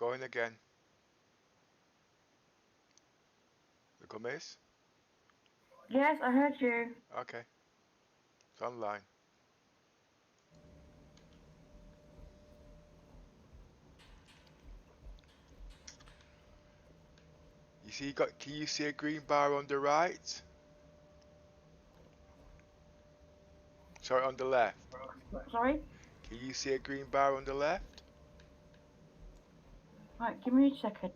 Going again. The gummies? Yes, I heard you. Okay. It's online. You see, can you see a green bar on the right? Sorry, on the left. Sorry? Can you see a green bar on the left? Right, give me a second.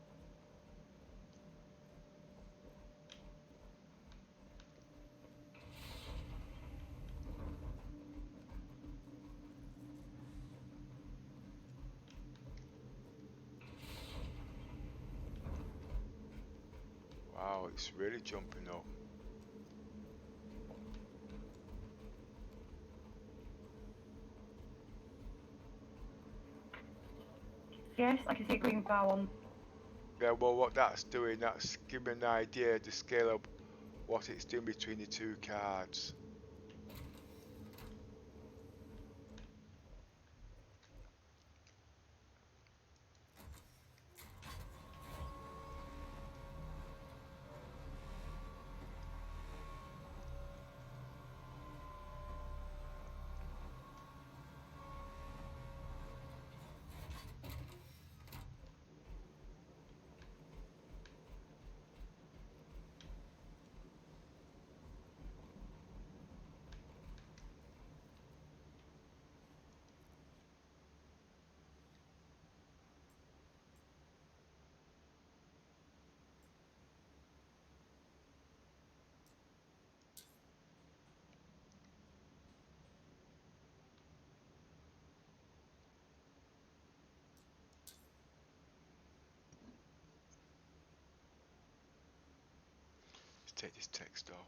Wow, it's really jumping up. Yes, I can see a green bar on. Yeah, well, what that's doing, that's giving an idea to scale up what it's doing between the two cards. Let's take this text off.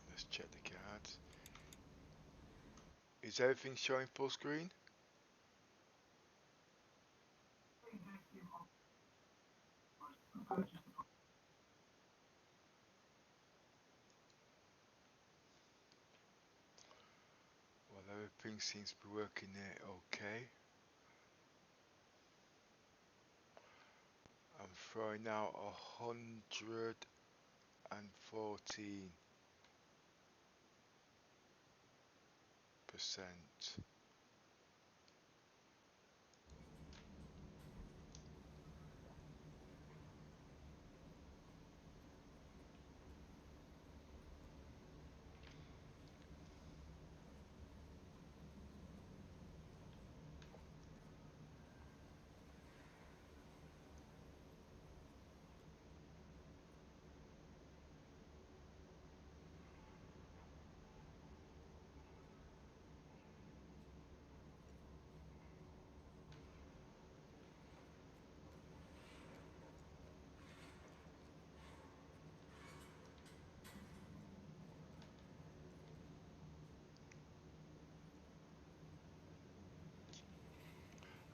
Let's check the cards. Is everything showing full screen? Well, everything seems to be working there okay. I'm throwing out 114%.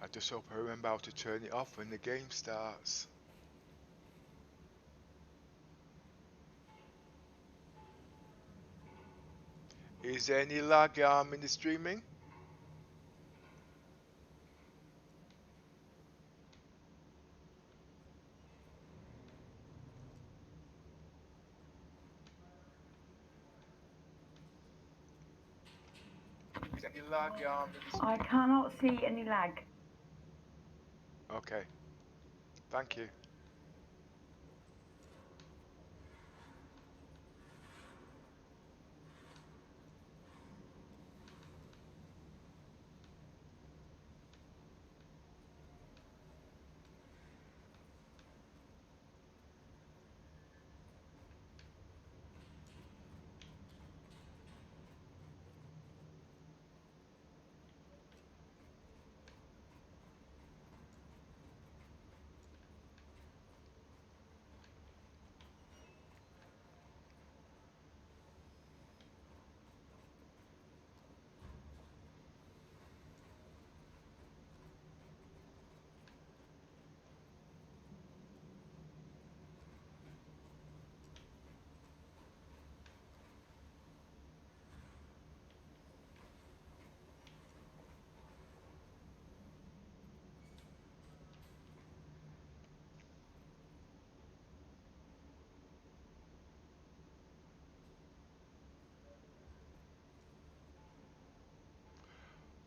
I just hope I remember how to turn it off when the game starts. Is there any lag in the streaming? Is there any lag in the I streaming? cannot see any lag. Okay, thank you.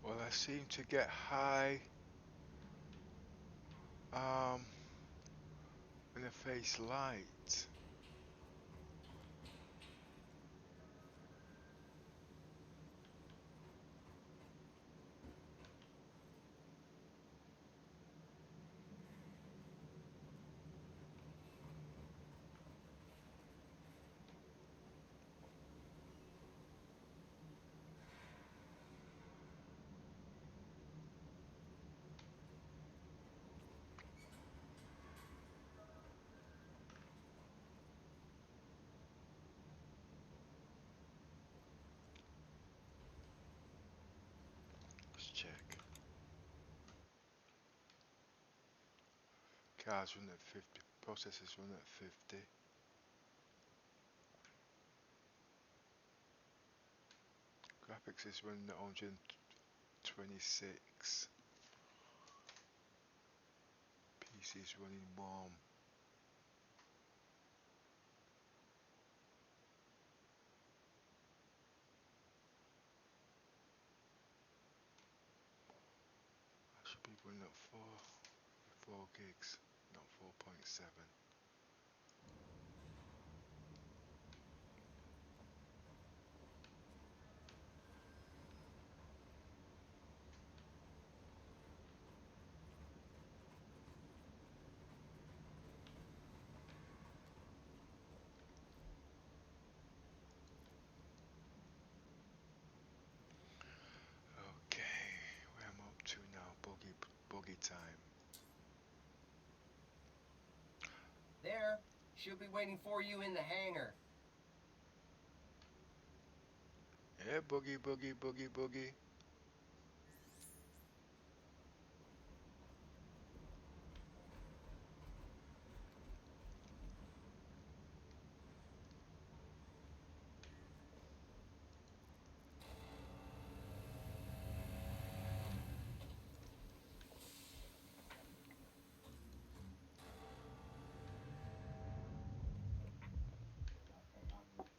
Well, I seem to get high when I face light. Let's check. Cars run at 50. Processors run at 50. Graphics is running at 126. PC is running warm. I should be running at 4 gigs, not 4.7. Okay, where am I up to now? Buggy time. There. She'll be waiting for you in the hangar. Yeah, boogie.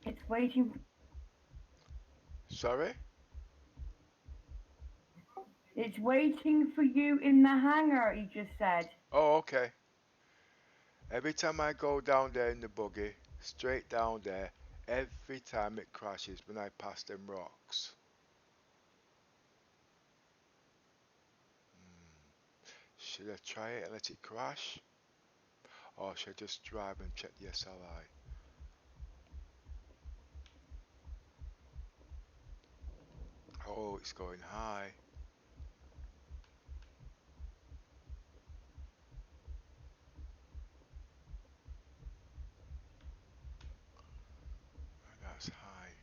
It's waiting. Sorry? It's waiting for you in the hangar. He just said. Oh, okay. Every time I go down there in the buggy, straight down there, every time it crashes when I pass them rocks. Should I try it and let it crash? Or should I just drive and check the SLI? Oh, it's going high. That's high.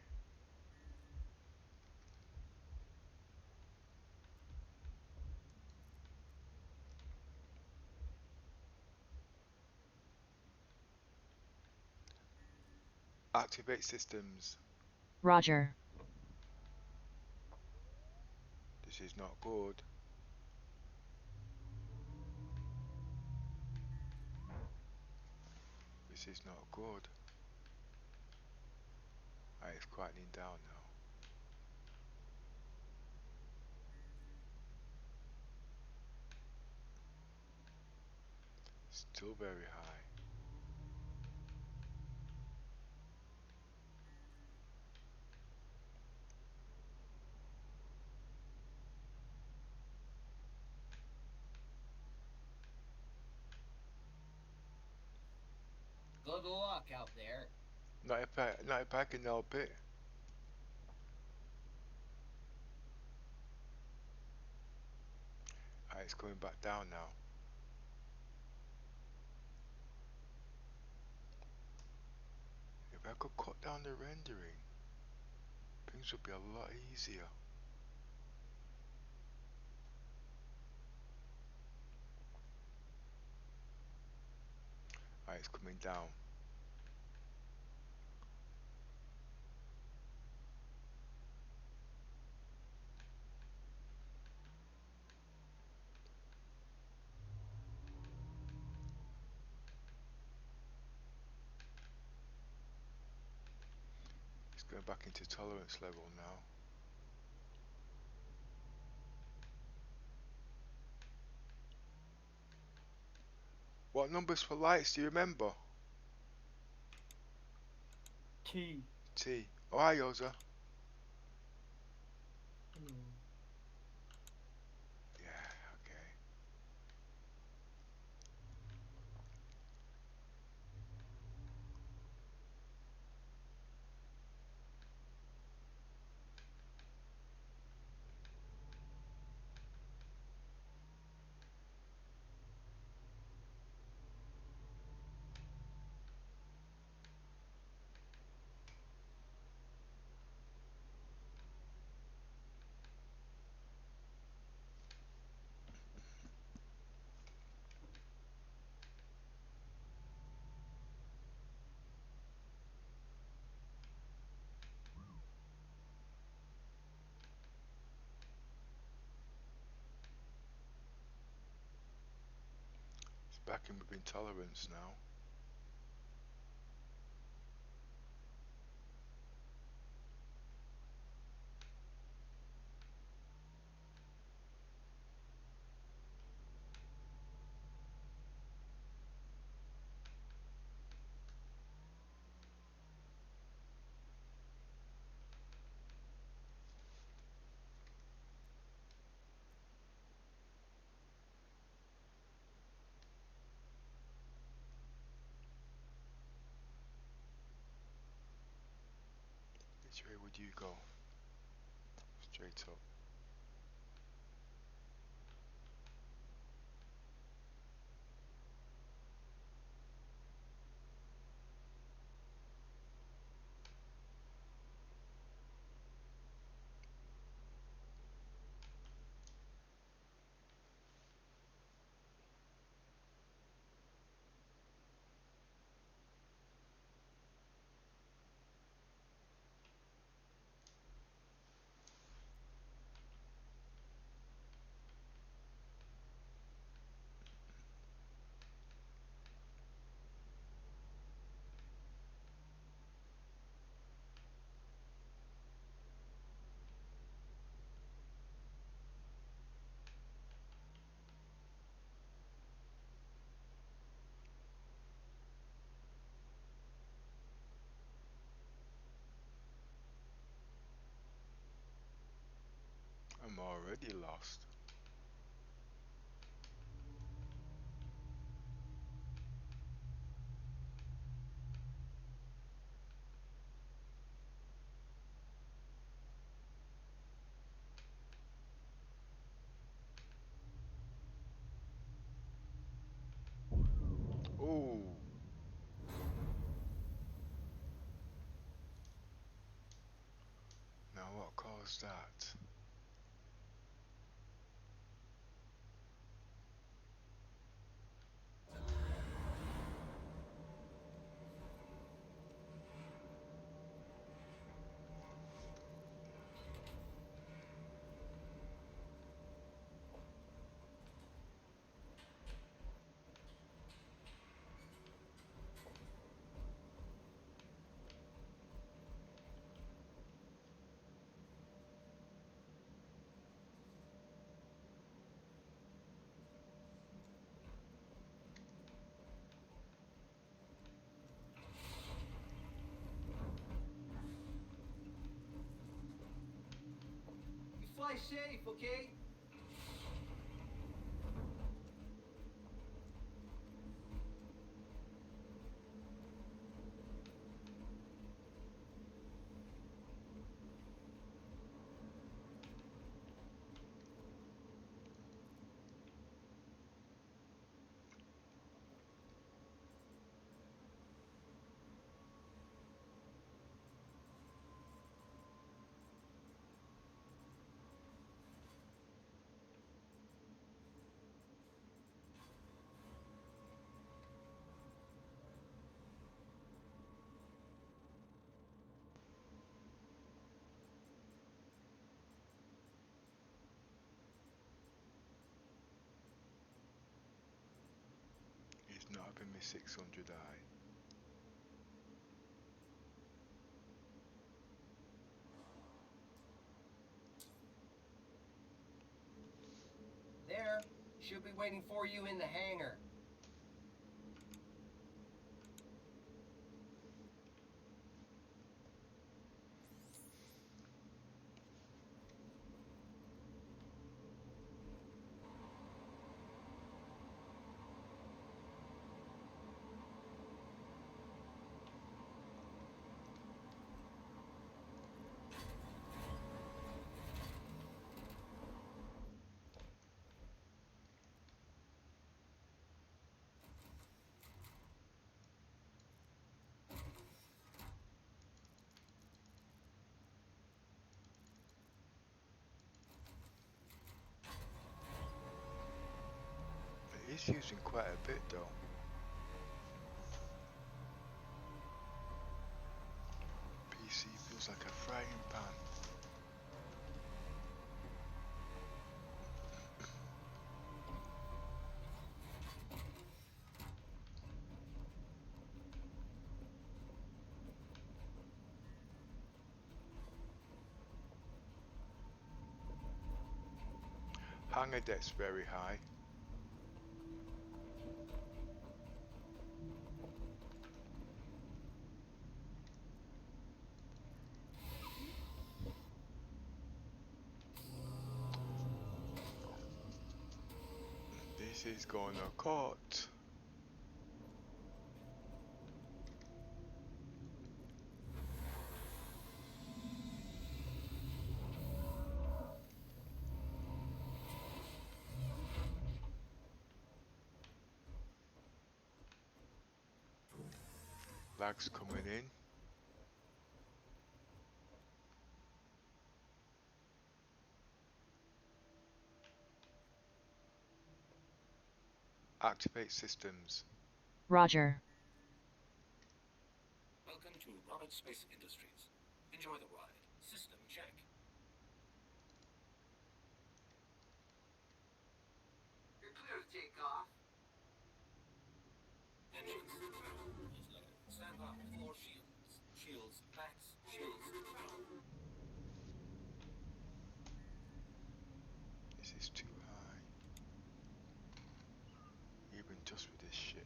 Activate systems. Roger. This is not good. This is not good. It's quietening down now. Still very high. Good luck out there. Not if I can help it. It's coming back down now. If I could cut down the rendering, things would be a lot easier. It's coming down. It's going back into tolerance level now. What numbers for lights do you remember? T. T. Oh, hi, Yoza. Hello. Yeah, okay. It's back in with intolerance now. Which way would you go? Straight up. I'm already lost. Ooh. Now what caused that? You fly safe, okay? He's not having me 600i. There. Should be waiting for you in the hangar. is using quite a bit though. PC feels like a frying pan. Hangar deck's very high. This is gonna cut. Lag's coming in. Activate systems. Roger. Welcome to Robert Space Industries. Enjoy the ride. System check. You're clear to take off. Engines. Is low. Stand by for shields. Shields max. Shields go. This is too high. Even just with this ship.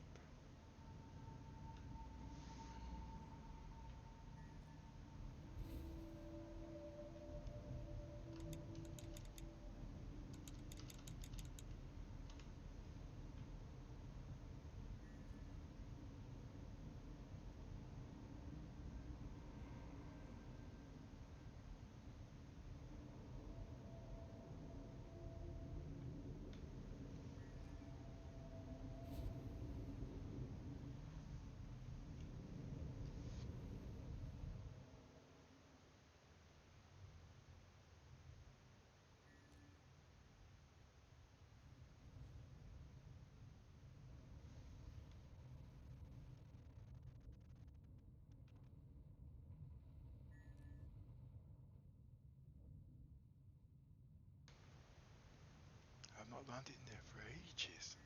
I've not landed in there for ages.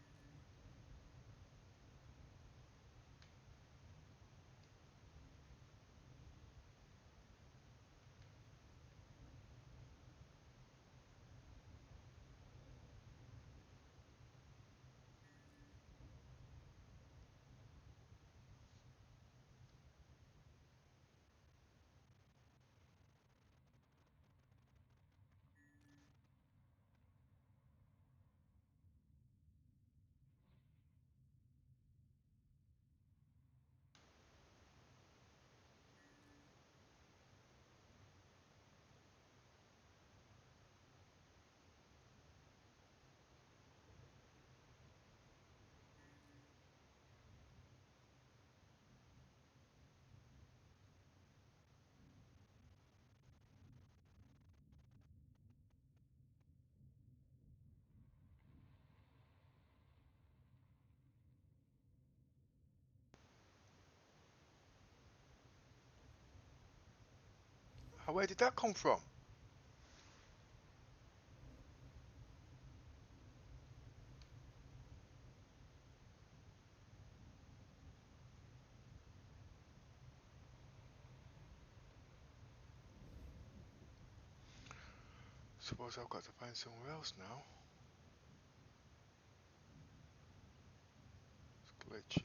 Where did that come from? Suppose I've got to find somewhere else now. It's glitching.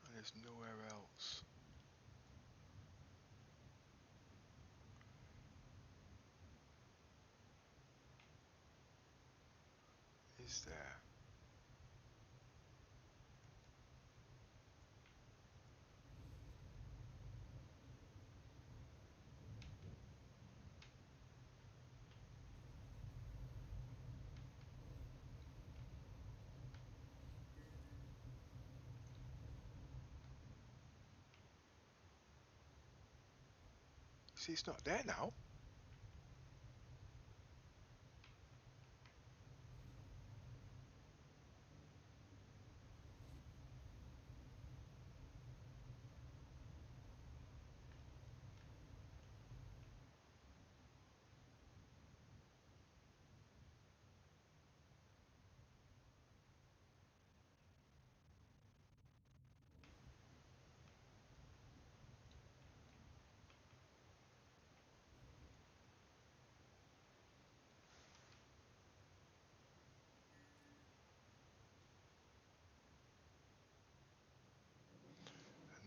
And there's nowhere else. Is there? See, it's not there now.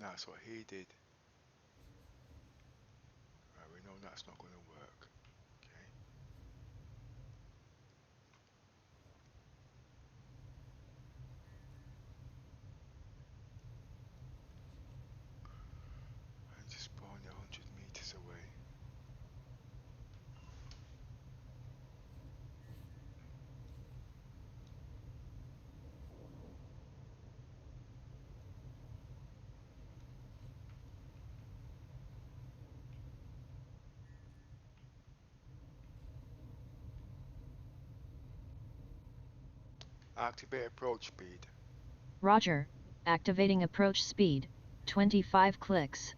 that's what he did. Right, we know that's not going to work. Okay. And just spawn it 100 meters away. Activate approach speed. Roger. Activating approach speed. 25 clicks.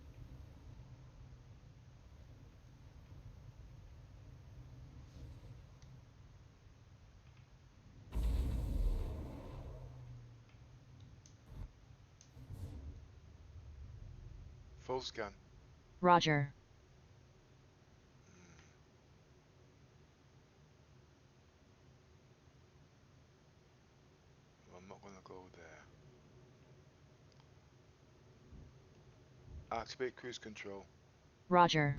Full scan. Roger. I'm not going to go there. Activate cruise control. Roger.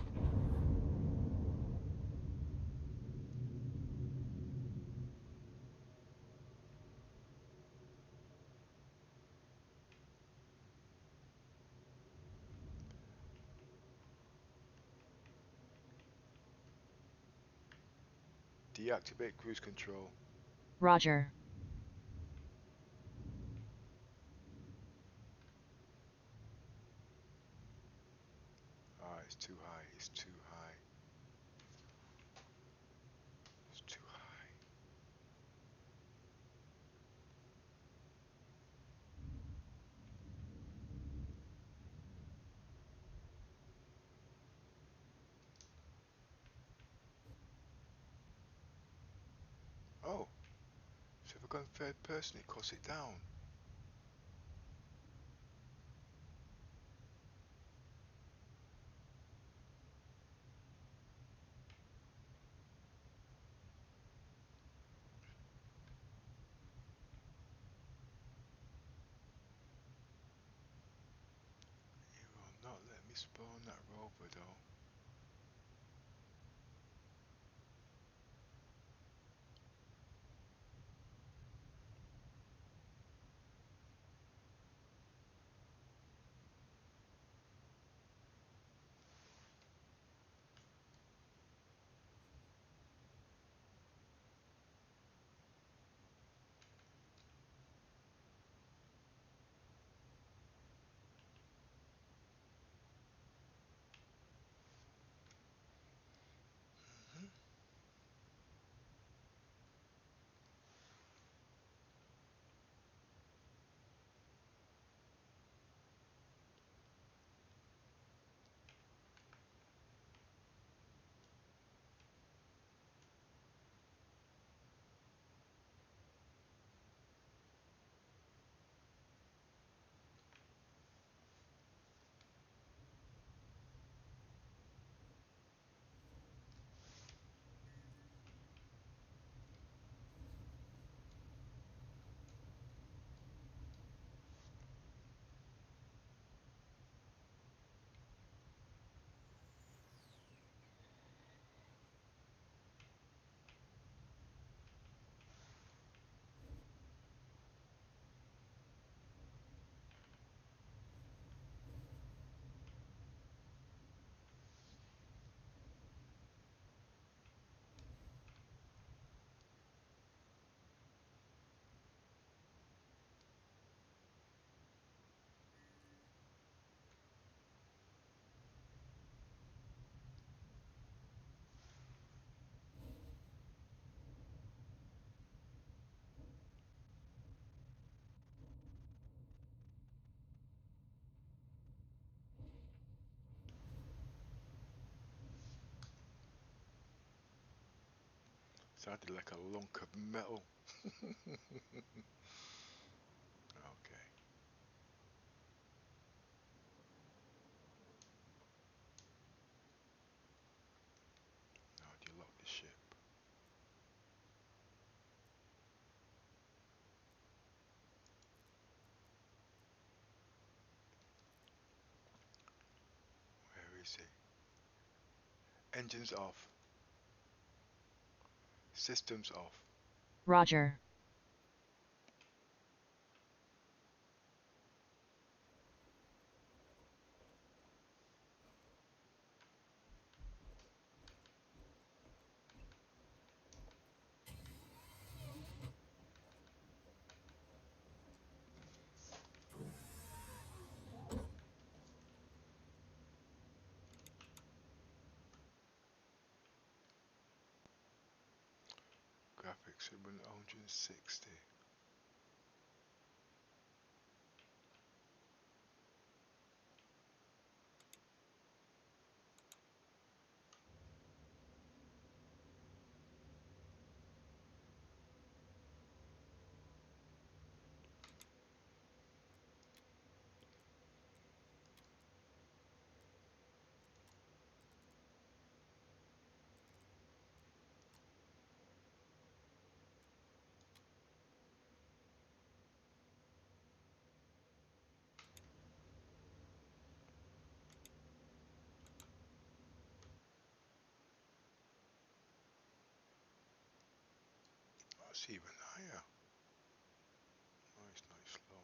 Deactivate cruise control. Roger. Ah, it's too high. It's too high. It's too high. Oh, so if I go in third person, it cuts it down. It will not let me spawn that rover though. Sounded like a lunk of metal. Okay. Now do you lock the ship? Engines off. Systems off. Roger. Graphics at 160. That's even higher. Nice low.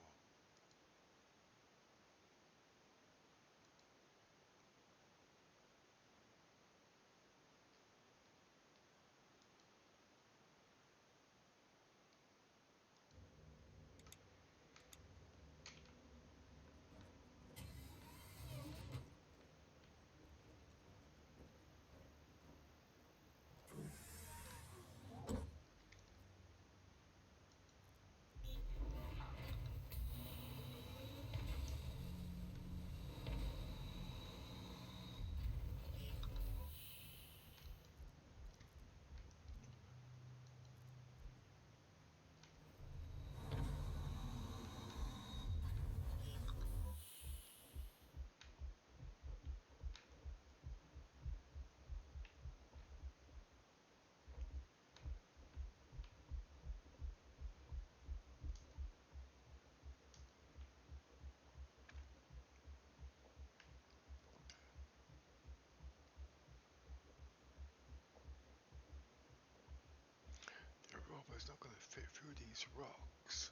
The rover's not going to fit through these rocks.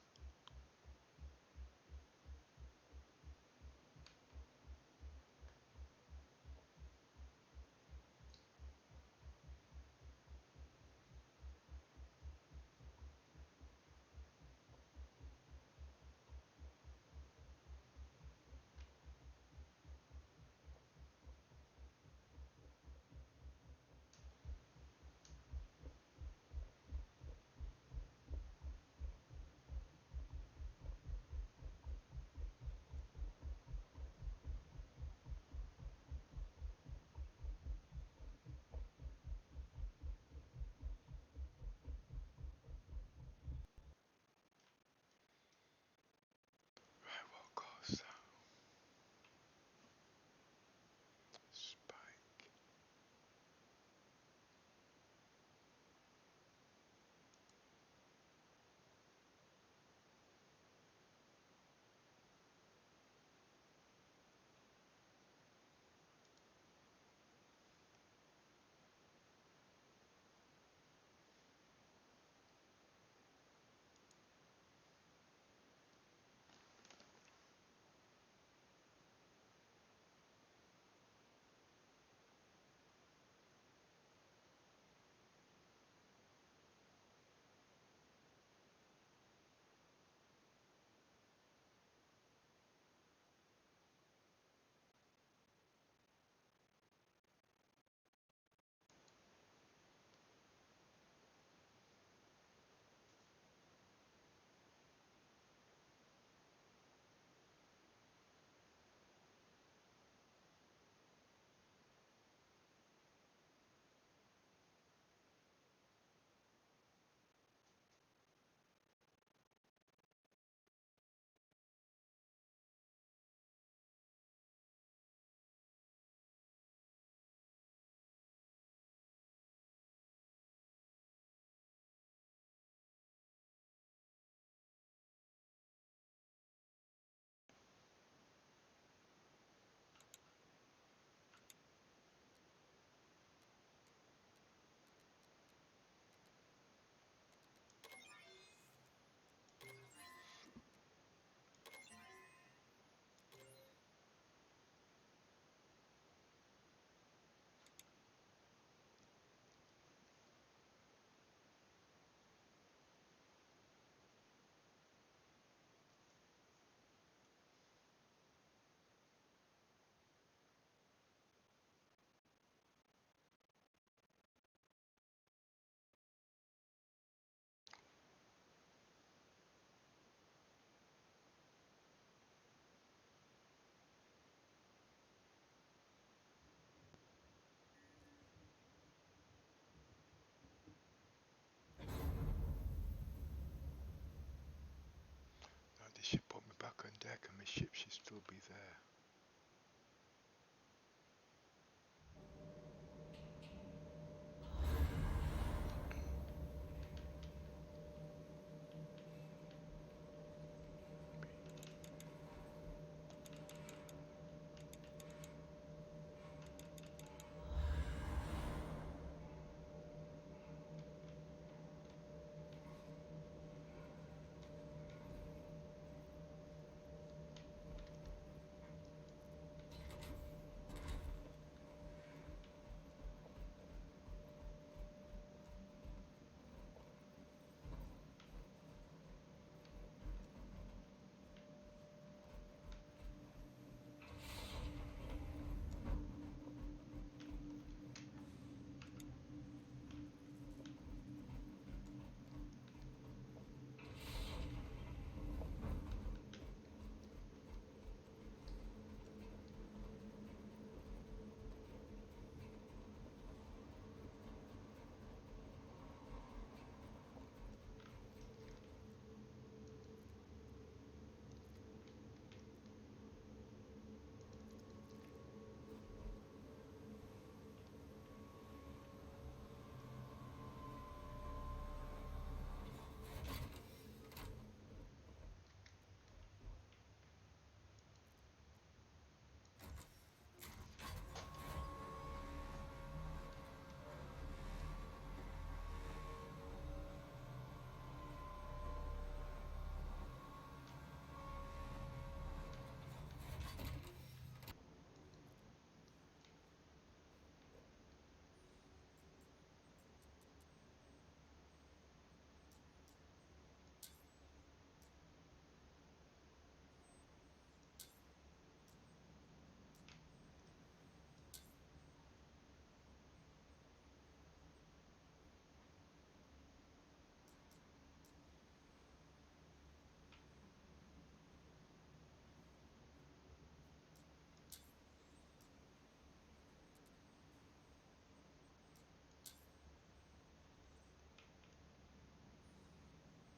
ship should still be there.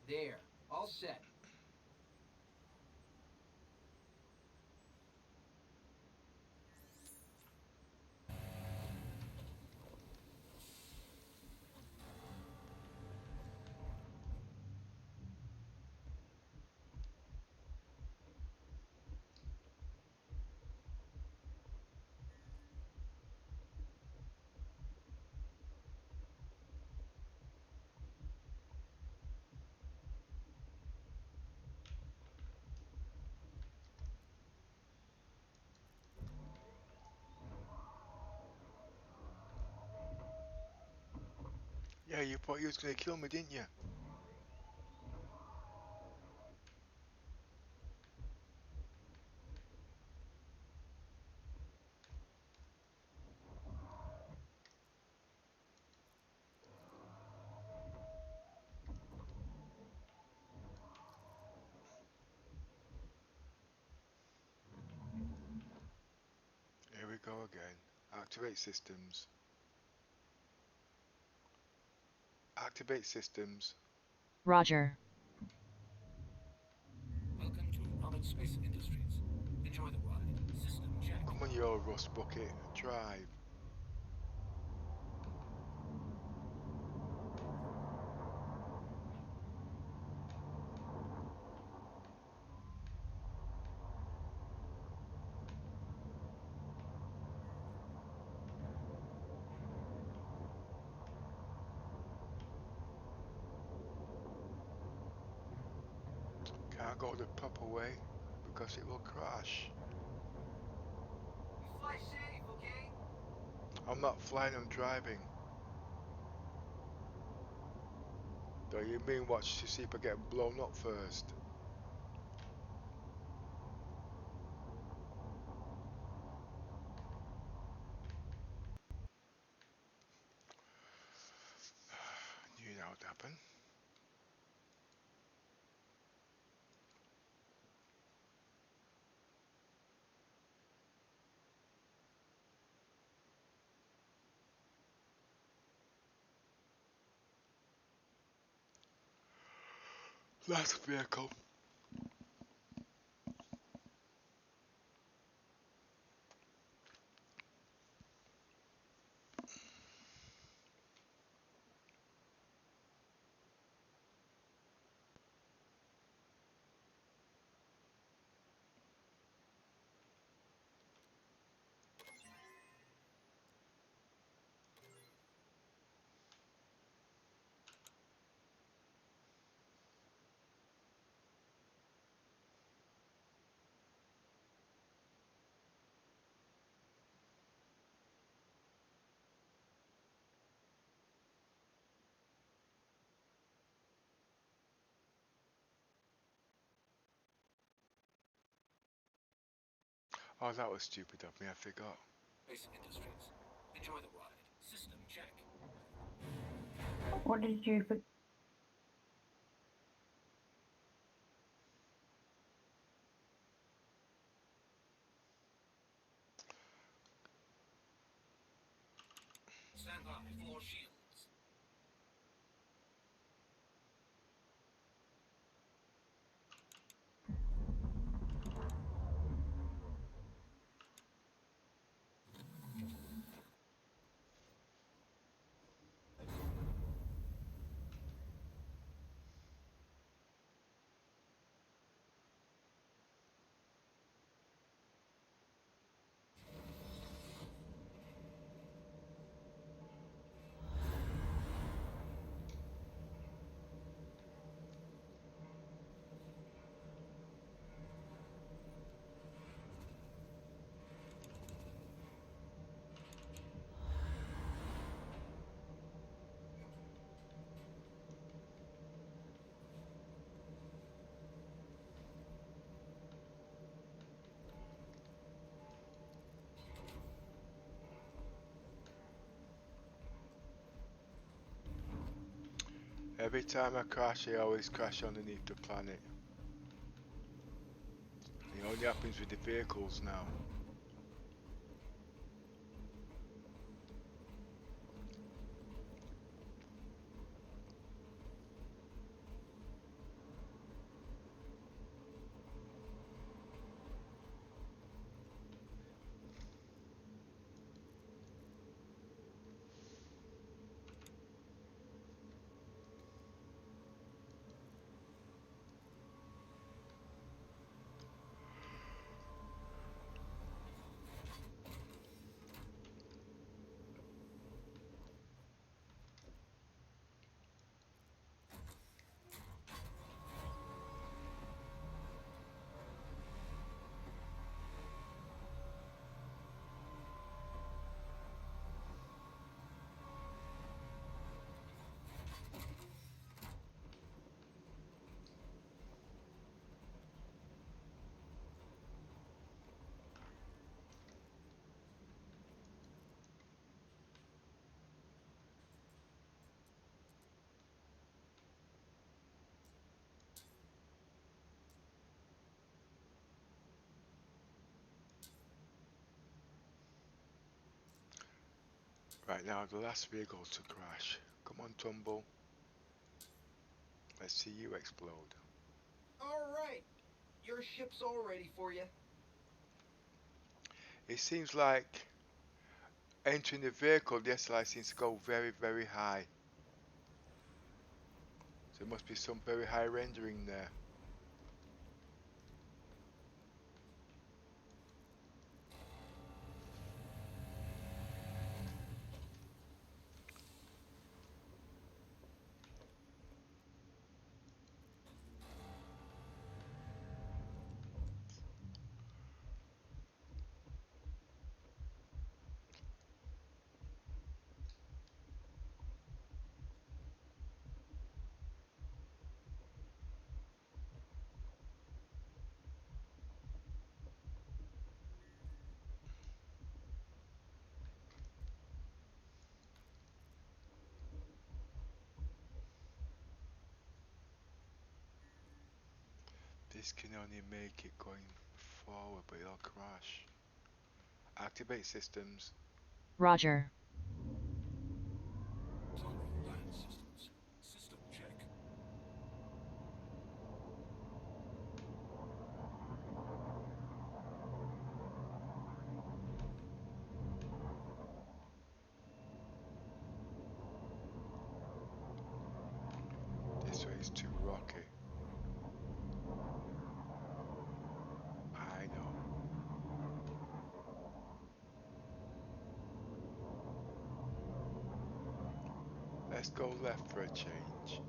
There. All set. Yeah, you thought you was gonna kill me, didn't you? Here we go again. Activate systems. Activate systems. Roger. Welcome to Roman Space Industries. Enjoy the ride. System check. Come on, you old rust bucket. Drive. Can't go the proper way because it will crash. You fly safe, okay? I'm not flying, I'm driving. Do you mean watch to see if I get blown up first? Knew that would happen. Last vehicle. Oh, that was stupid of me, I forgot. Basic industries. Enjoy the ride. System check. What did you for? Stand by for shields. Every time I crash, I always crash underneath the planet. It only happens with the vehicles now. Right now, the last vehicle to crash. Come on, Tumble. Let's see you explode. All right. Your ship's all ready for you. It seems like entering the vehicle, the SLI seems to go very, very high. So there must be some very high rendering there. This can only make it going forward, but it'll crash. Activate systems. Roger. Total land systems. System check. This way is too rocky. I know. Let's go left for a change.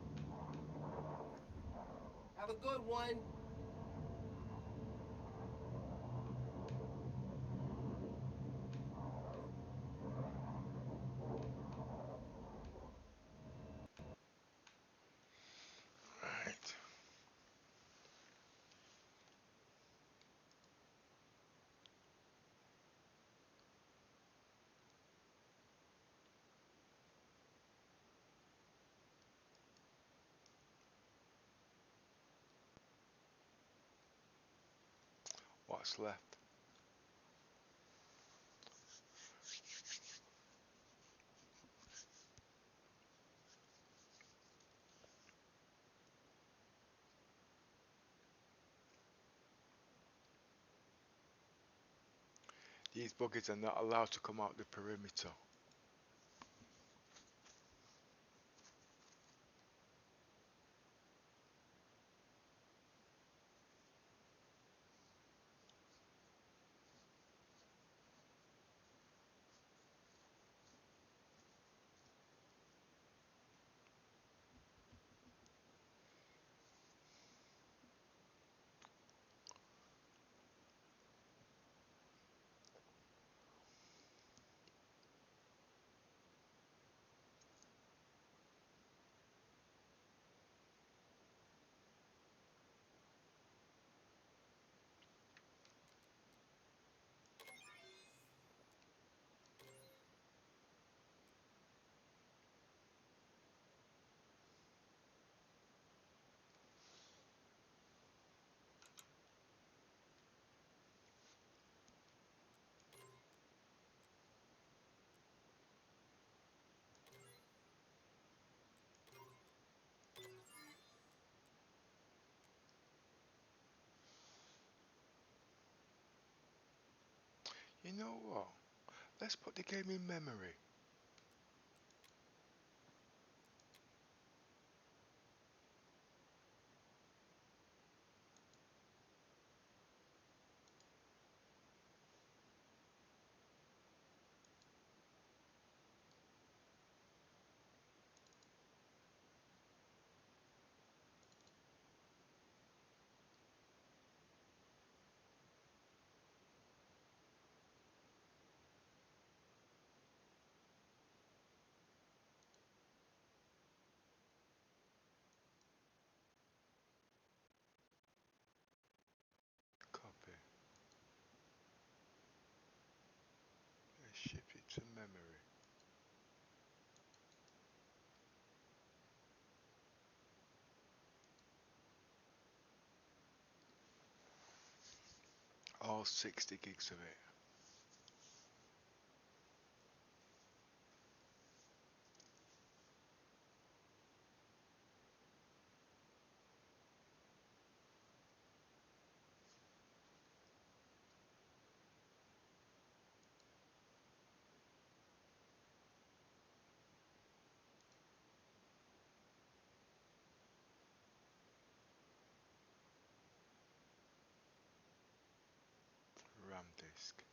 Have a good one. Right. what's left. These buggies are not allowed to come out the perimeter. You know what? Let's put the game in memory. Copy. Let's shift it to memory. All 60 gigs of it. RAM disk.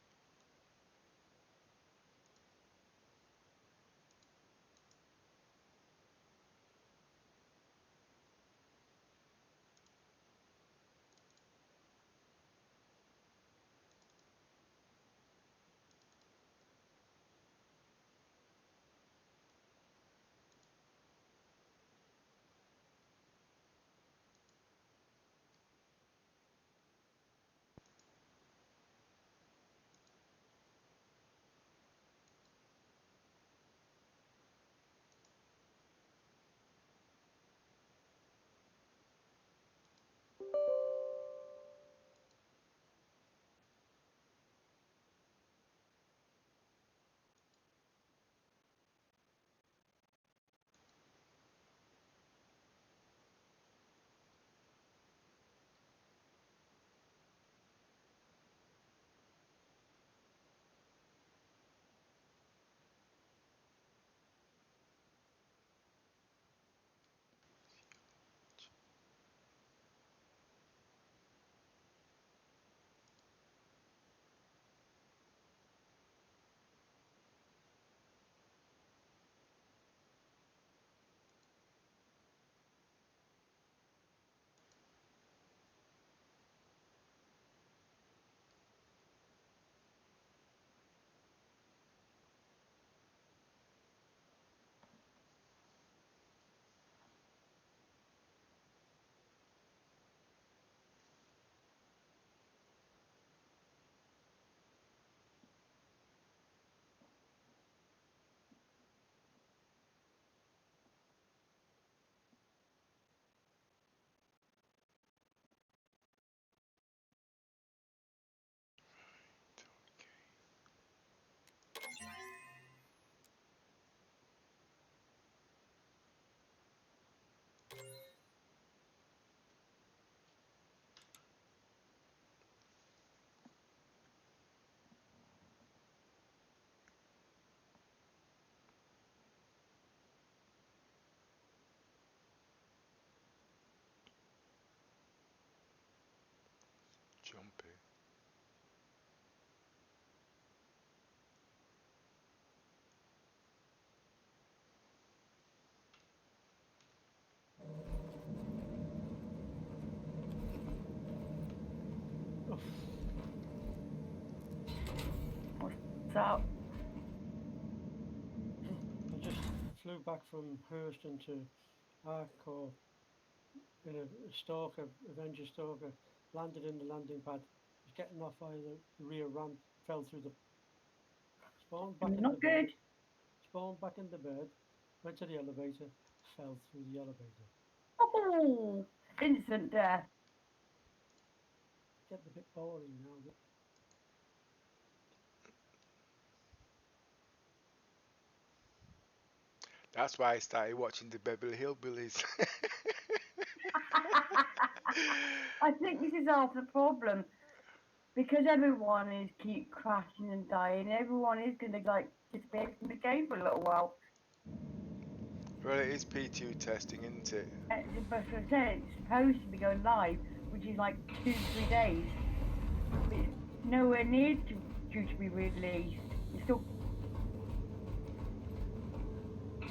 Jumping. What's up? I just flew back from Hurston to Arcor in a stalker, Avenger stalker, landed in the landing pad, was getting off via the rear ramp, fell through the spawned back in Not the good. bird, spawned back in the bird, went to the elevator, fell through the elevator. Oh, instant death. Getting a bit boring now. That's why I started watching the Beverly Hillbillies. I think this is half the problem. Because everyone is keep crashing and dying, everyone is going to like disappear from the game for a little while. Well, it is P2 testing, isn't it? But as I said, it's supposed to be going live, which is like 2-3 days. But it's nowhere near due to be released. It's still.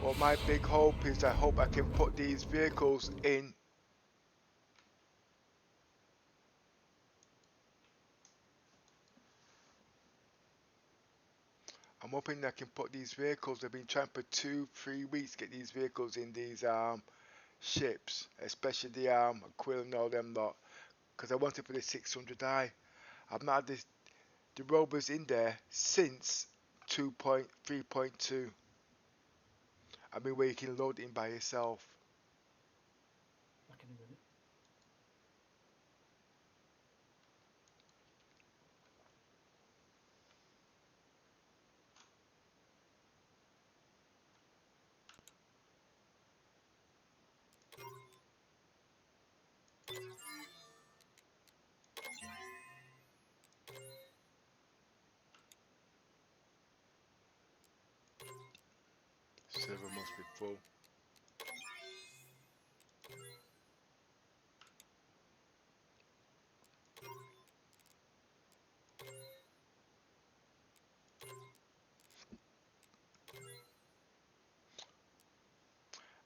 Well, my big hope is I hope I can put these vehicles in. I'm hoping I can put these vehicles. I've been trying for 2-3 weeks to get these vehicles in these ships, especially the Aquila and all them lot, because I want it for the 600i. I've not had the Rovers in there since 2.3.2. I mean, where you can load it in by yourself. Back in a minute. Server must be full.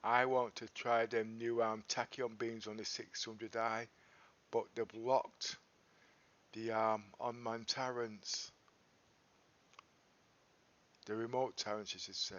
I want to try them new tachyon beams on the 600i, but they've locked the unmanned Tyrants. The remote Tyrants, you should say.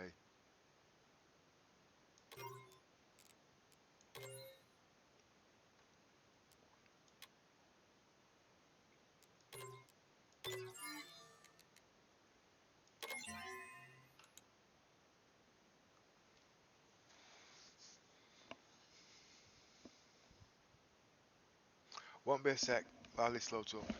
Won't be a sec while this loads up.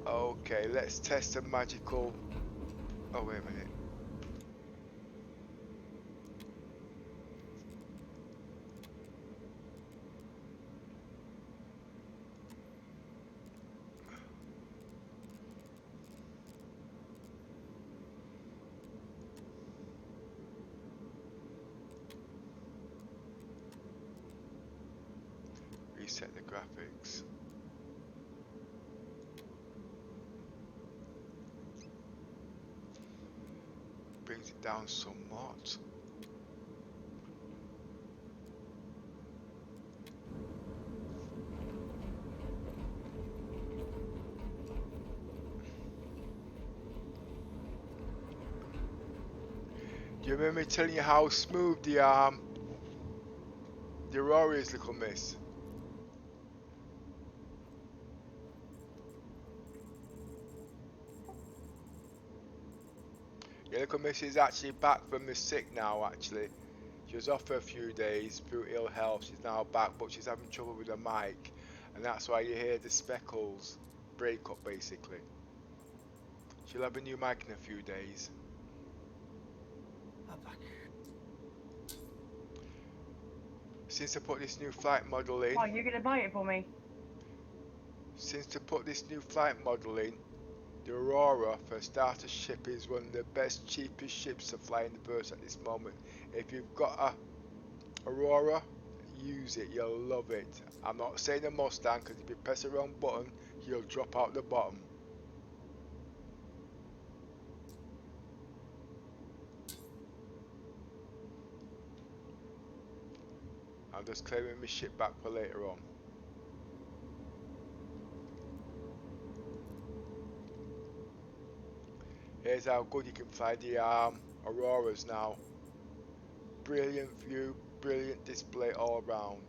Okay, let's test a magical. Oh, wait a minute. Reset the graphics. Brings it down somewhat. Do you remember me telling you how smooth the Aurora is, little miss? Yeah, little miss is actually back from the sick now, actually. She was off for a few days through ill health. She's now back, but she's having trouble with her mic. And that's why you hear the speckles break up, basically. She'll have a new mic in a few days. I'm back. Since I put this new flight model in, Oh, you're gonna buy it for me? since I put this new flight model in, the Aurora for a starter ship is one of the best, cheapest ships to fly in the burst at this moment. If you've got a Aurora, use it, you'll love it. I'm not saying a Mustang, because if you press the wrong button, you'll drop out the bottom. I'm just claiming my ship back for later on. Here's how good you can fly the Auroras now. Brilliant view, brilliant display all round.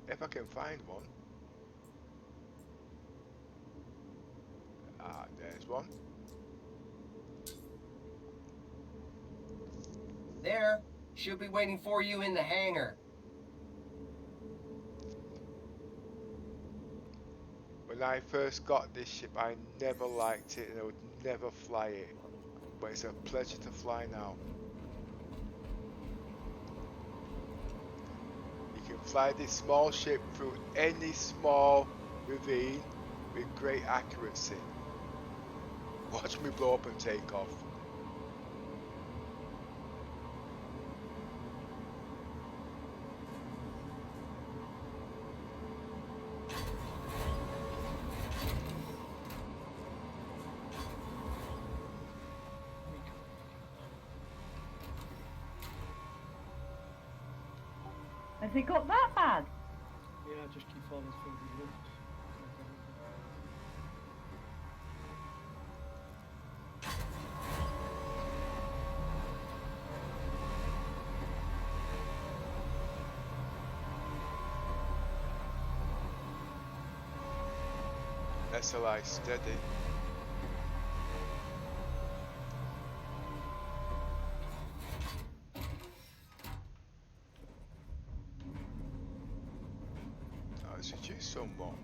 If I can find one. Ah, there's one. There. She'll be waiting for you in the hangar. When I first got this ship, I never liked it and I would never fly it. But it's a pleasure to fly now. You can fly this small ship through any small ravine with great accuracy. Watch me blow up and take off. Has it got that bad? Yeah, just keep falling through the lift. SLI steady. Oh, it's reduced somewhat.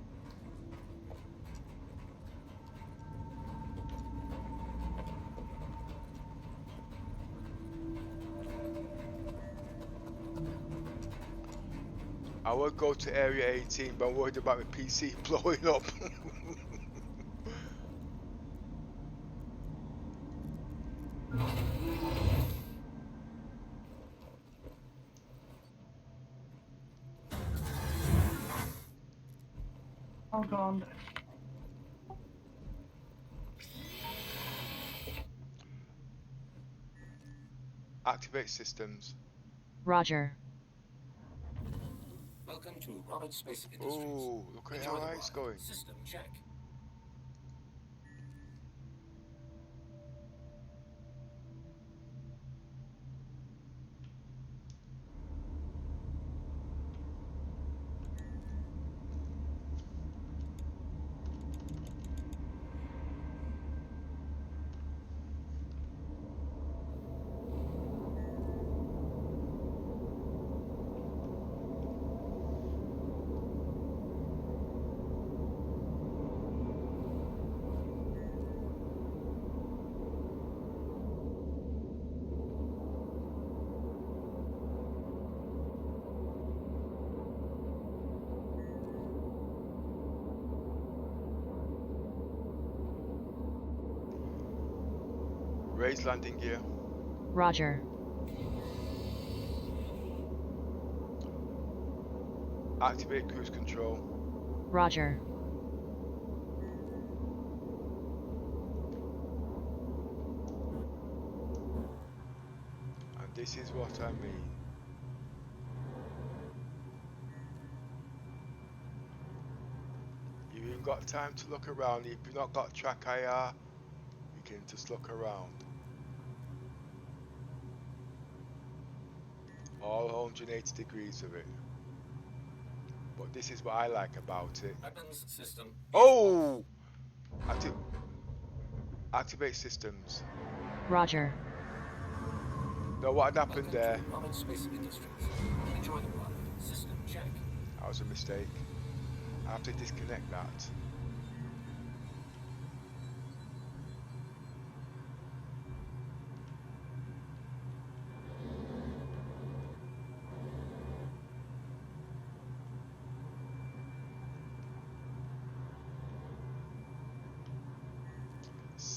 I would go to area 18, but I'm worried about my PC blowing up. Oh god. Activate systems. Roger. Welcome to Robert Space Industries. Ooh, look at Enjoy how the high it's ride. going. System check. Raise landing gear. Roger. Activate cruise control. Roger. And this is what I mean. You ain't got time to look around. If you've not got track IR, you can just look around. All 180 degrees of it. But this is what I like about it. Weapons system. Oh! Activate systems. Roger. Now what happened Welcome there? to Robert Space Industries. Enjoy the ride. System check. That was a mistake. I have to disconnect that.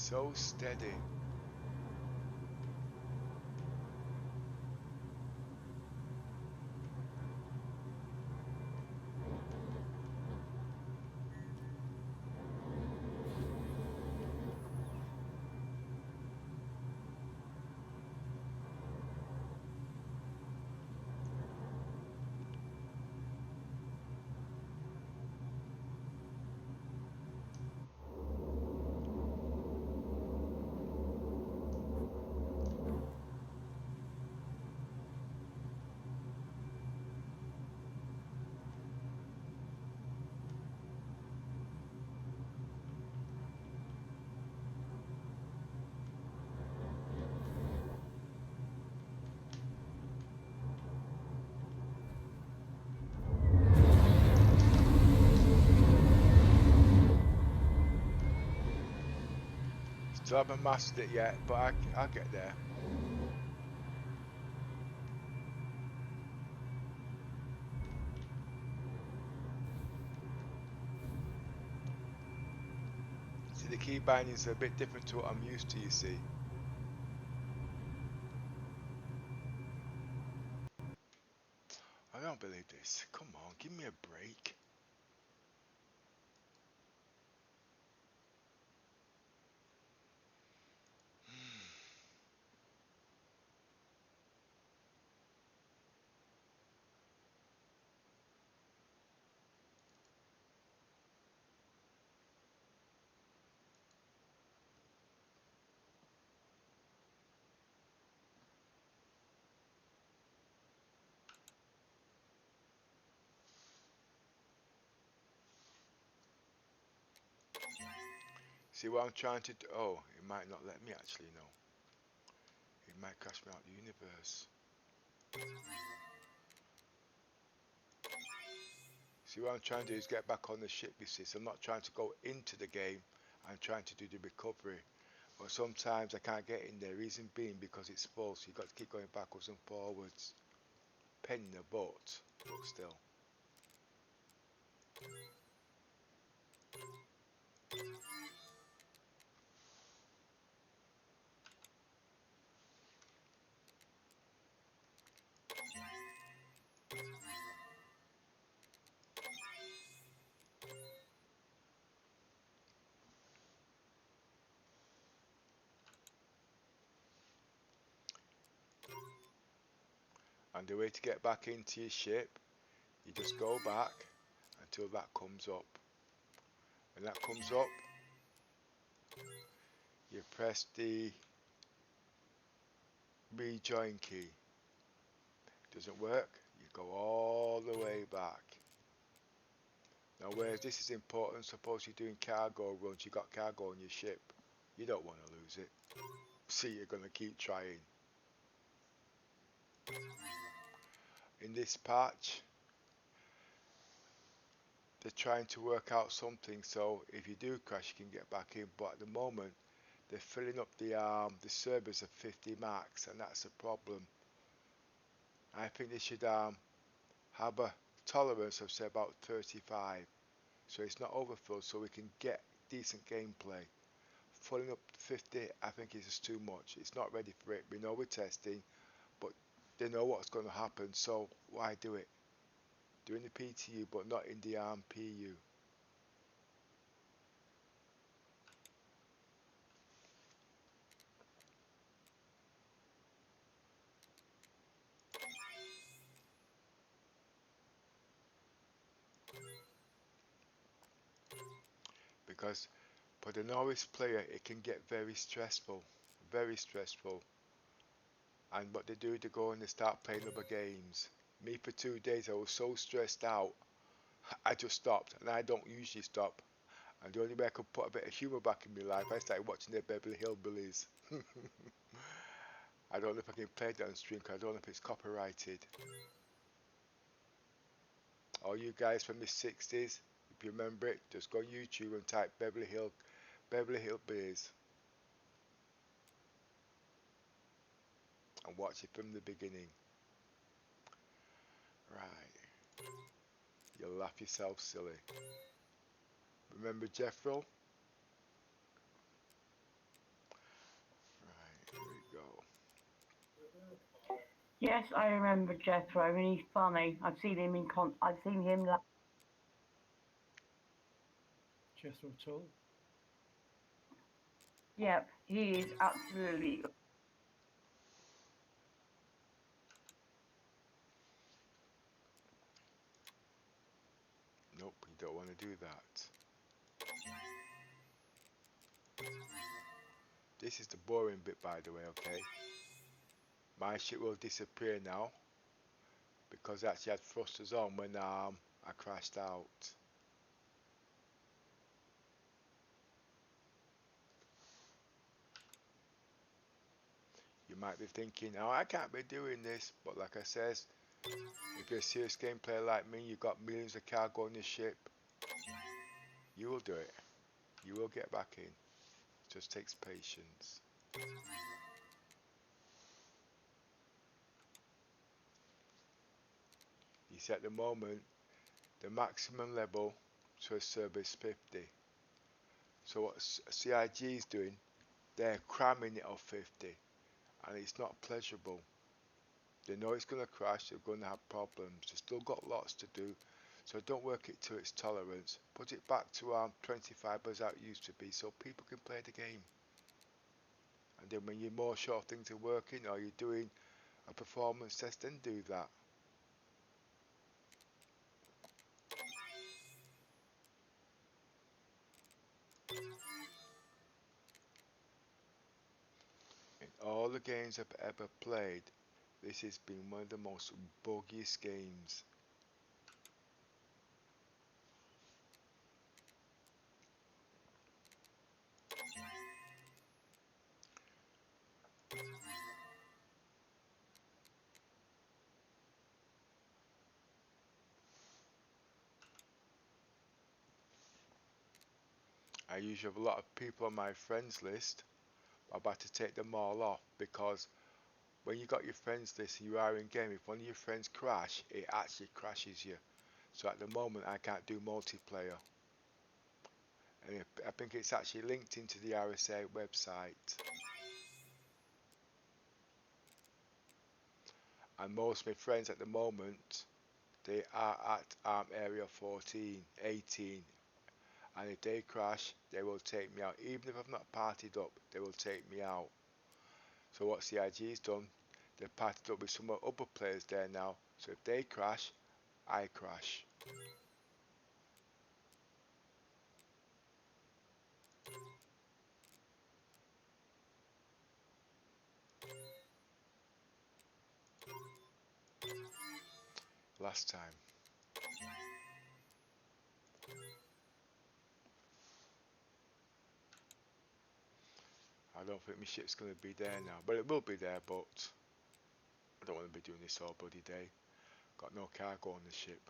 So steady. Still haven't mastered it yet, but I'll get there. See, the key bindings are a bit different to what I'm used to, you see. I don't believe this. Come on, give me a break. See what I'm trying to do? Oh, it might not let me actually, no. It might crash me out the universe. See what I'm trying to do is get back on the ship, you see. So I'm not trying to go into the game. I'm trying to do the recovery. But sometimes I can't get in there, reason being because it's full. So you've got to keep going backwards and forwards. Pain in the butt, but still. And the way to get back into your ship, you just go back until that comes up. When that comes up, you press the rejoin key. Doesn't work, you go all the way back. Now whereas this is important, suppose you're doing cargo runs, you got cargo on your ship, you don't want to lose it. See, you're going to keep trying. In this patch, they're trying to work out something, so if you do crash you can get back in, but at the moment they're filling up the servers at 50 max, and that's a problem. I think they should have a tolerance of say about 35, so it's not overfilled, so we can get decent gameplay. Filling up 50 I think is just too much. It's not ready for it. We know we're testing, but they know what's going to happen, so why do it? Do in the PTU but not in the PU. Because for the novice player it can get very stressful, and what they do, they go and they start playing other games. Me, for 2 days I was so stressed out I just stopped, and I don't usually stop, and the only way I could put a bit of humour back in my life, I started watching the Beverly Hillbillies. I don't know if I can play that on stream because I don't know if it's copyrighted. All you guys from the 60s, if you remember it, just go on YouTube and type Beverly Hillbillies and watch it from the beginning. Right. You'll laugh yourself silly. Remember Jeffro? Yes, I remember Jethro, and he's funny. I've seen him I've seen him. Jethro Tull. Yep, he is absolutely. Nope, you don't want to do that. This is the boring bit, by the way, okay? My ship will disappear now because I actually had thrusters on when I crashed out. You might be thinking, oh, I can't be doing this, but like I says, if you're a serious game player like me, you've got millions of cargo on your ship, you will do it. You will get back in. It just takes patience. You see, at the moment, the maximum level to a server is 50. So what CIG is doing, they're cramming it off 50, and it's not pleasurable. They know it's going to crash, they're going to have problems, they've still got lots to do, so don't work it to its tolerance. Put it back to 25 as how it used to be, so people can play the game. And then when you're more sure of things are working, or you're doing a performance test, then do that. In all the games I've ever played, this has been one of the most buggiest games. I usually have a lot of people on my friends list. I'm about to take them all off because when you got your friends list and you are in game, if one of your friends crash, it actually crashes you. So at the moment I can't do multiplayer. And I think it's actually linked into the RSA website. And most of my friends at the moment, they are at area 14, 18. And if they crash, they will take me out. Even if I've not partied up, they will take me out. So what CIG's done, they've partied up with some other players there now. So if they crash, I crash. Last time. I don't think my ship's going to be there now. But it will be there, but I don't want to be doing this all bloody day. Got no cargo on the ship.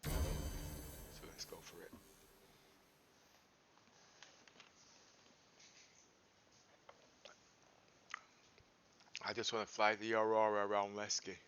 So let's go for it. I just want to fly the Aurora around Lesky.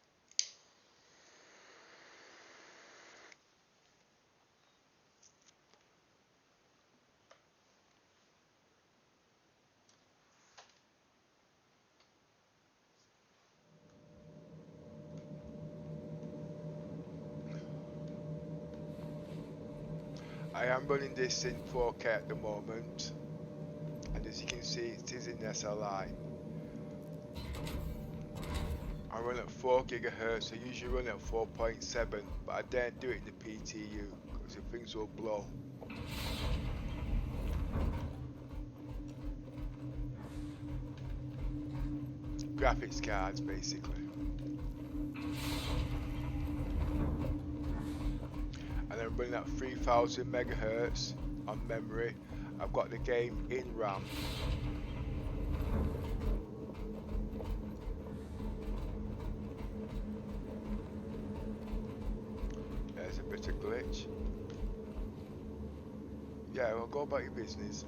I am running this in 4K at the moment, and as you can see it is in SLI. I run at 4 GHz, I usually run at 4.7, but I don't do it in the PTU because the things will blow. Graphics cards basically. And I'm running at 3000 MHz on memory. I've got the game in RAM. There's a bit of glitch. Yeah, well, go about your business.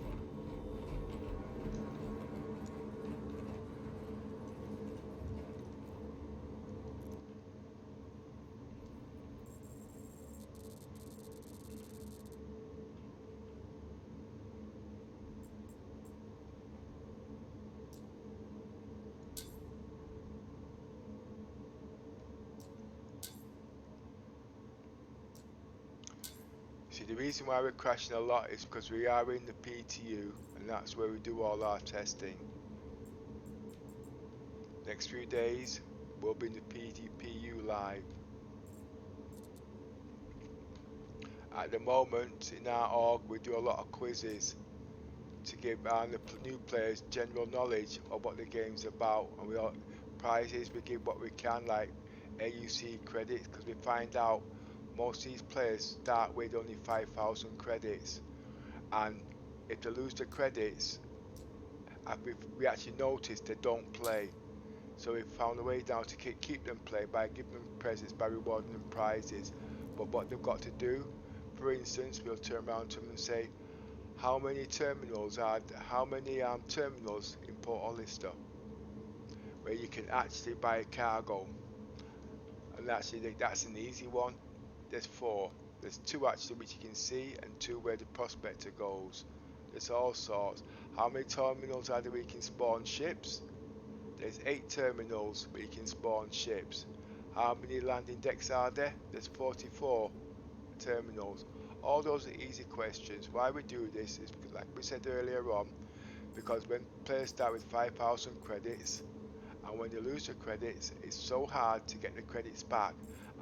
See, the reason why we're crashing a lot is because we are in the PTU, and that's where we do all our testing. Next few days, we'll be in the PTPU live. At the moment, in our org, we do a lot of quizzes to give the new players general knowledge of what the game's about, and we all prizes we give what we can, like AUC credits, because we find out most of these players start with only 5,000 credits, and if they lose the credits, we actually notice they don't play. So we found a way down to keep them play by giving them presents, by rewarding them prizes. But what they've got to do, for instance, we'll turn around to them and say, how many terminals in Port Olisar where you can actually buy a cargo? And actually that's an easy one. There's 4. There's 2 actually which you can see, and 2 where the prospector goes. There's all sorts. How many terminals are there where you can spawn ships? There's 8 terminals where you can spawn ships. How many landing decks are there? There's 44 terminals. All those are easy questions. Why we do this is because, like we said earlier on, because when players start with 5,000 credits, and when they lose the credits, it's so hard to get the credits back,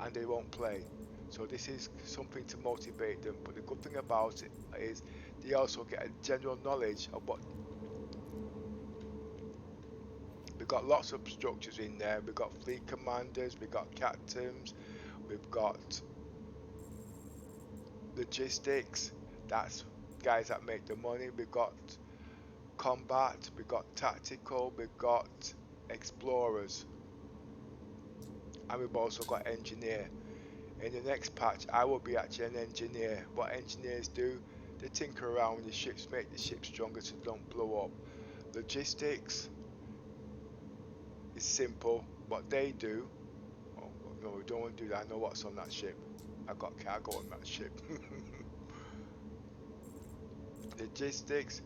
and they won't play. So this is something to motivate them. But the good thing about it is they also get a general knowledge of what. We've got lots of structures in there. We've got fleet commanders, we've got captains, we've got logistics, that's guys that make the money. We've got combat, we've got tactical, we've got explorers, and we've also got engineer. In the next patch, I will be actually an engineer. What engineers do, they tinker around with the ships, make the ships stronger so they don't blow up. Logistics is simple. What they do, oh no, we don't want to do that. I know what's on that ship. I've got cargo on that ship. Logistics,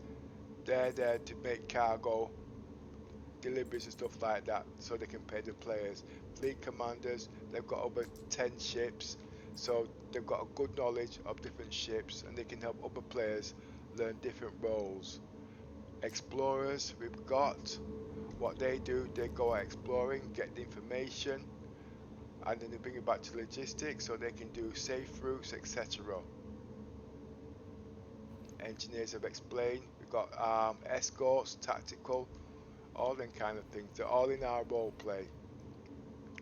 they're there to make cargo, deliveries and stuff like that, so they can pay the players. Fleet commanders, they've got over 10 ships, so they've got a good knowledge of different ships, and they can help other players learn different roles. Explorers, we've got what they do, they go out exploring, get the information, and then they bring it back to logistics so they can do safe routes, etc. Engineers have explained. We've got escorts, tactical, all them kind of things. They're all in our role play.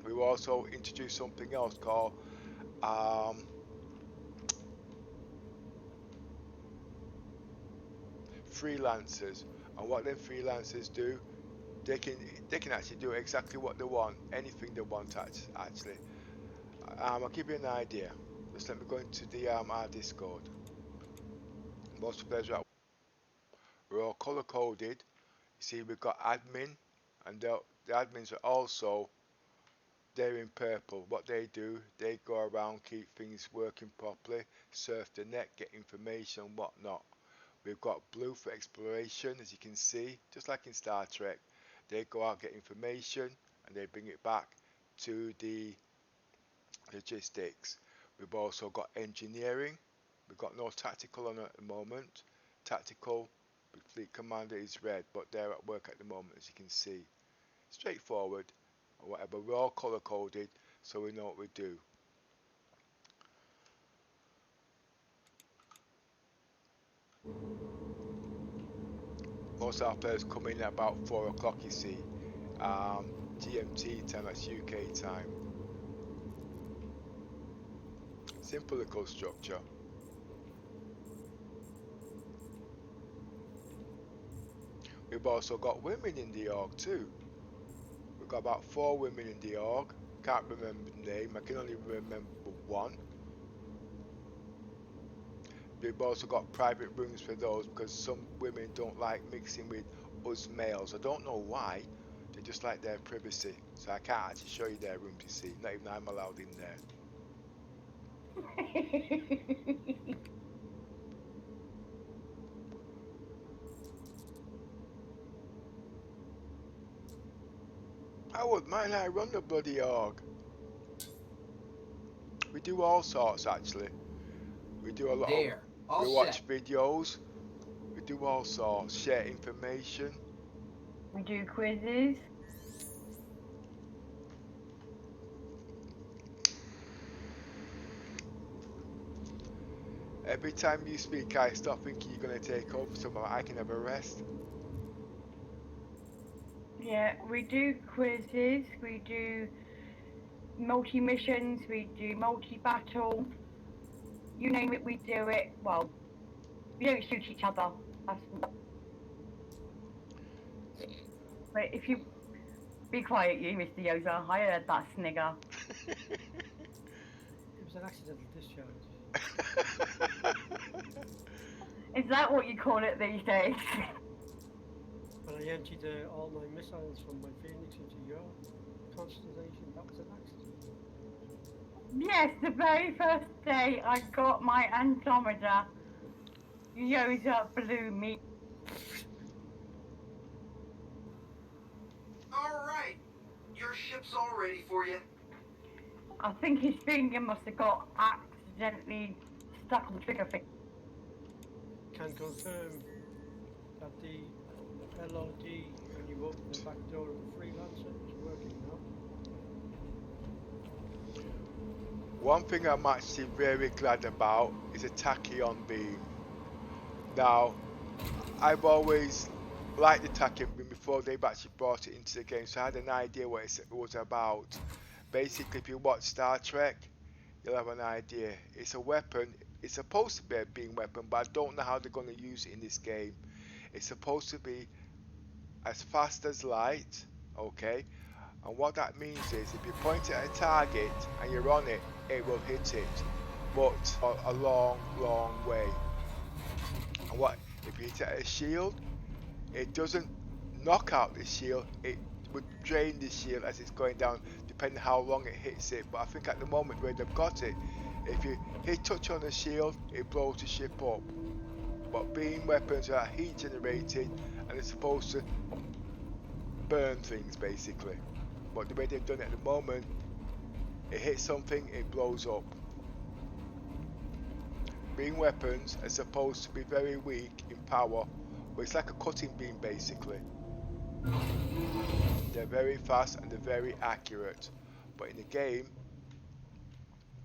We will also introduce something else called freelancers. And what them freelancers do, they can actually do exactly what they want, anything they want actually. I'll give you an idea. Just let me go into the our Discord. Most players we're all color coded. You see, we've got admin, and the admins are also, they're in purple. What they do, they go around, keep things working properly, surf the net, get information, whatnot. We've got blue for exploration, as you can see, just like in Star Trek. They go out, get information, and they bring it back to the logistics. We've also got engineering. We've got no tactical on at the moment. Tactical, fleet commander is red, but they're at work at the moment, as you can see. Straightforward, or whatever. We're all color coded, so we know what we do. Most of our players come in at about 4 o'clock, you see. GMT time, that's UK time. Simple little structure. We've also got women in the org too. We've got about 4 women in the org. Can't remember the name, I can only remember one. We've also got private rooms for those because some women don't like mixing with us males. I don't know why, they just like their privacy. So I can't actually show you their rooms, you see. Not even I'm allowed in there. I wouldn't mind, I run the bloody org. We do all sorts actually. We do a lot There. of, All we set. watch videos, we do all sorts, share information. We do quizzes. Every time you speak, I stop thinking you're going to take over something. I can have a rest. Yeah, we do quizzes. We do multi-missions. We do multi-battle. You name it, we do it. Well, we don't shoot each other. But if you be quiet, you, Mr. Yoza. I heard that snigger. It was an accidental discharge. Is that what you call it these days? When I emptied all my missiles from my Phoenix into your constellation, that was an accident. Yes, the very first day I got my Andromeda, Yoza blew me. All right. Your ship's all ready for you. I think his finger must have got accidentally stuck on the trigger finger. Can confirm that the LOD, when you open the back door of the Freelancer, is working now. One thing I'm actually very glad about is a tachyon beam. Now, I've always liked the tachyon beam before they've actually brought it into the game, so I had an idea what it was about. Basically, if you watch Star Trek, you'll have an idea. It's a weapon. It's supposed to be a beam weapon, but I don't know how they're going to use it in this game. It's supposed to be as fast as light, okay? And what that means is if you point it at a target and you're on it, it will hit it, but a long, long way. And what if you hit it at a shield, it doesn't knock out the shield, it would drain the shield as it's going down, depending how long it hits it. But I think at the moment where they've got it, if you hit touch on the shield, it blows the ship up. But beam weapons are heat generated and they're supposed to burn things basically. But the way they've done it at the moment, it hits something, it blows up. Beam weapons are supposed to be very weak in power, but it's like a cutting beam basically. They're very fast and they're very accurate, but in the game,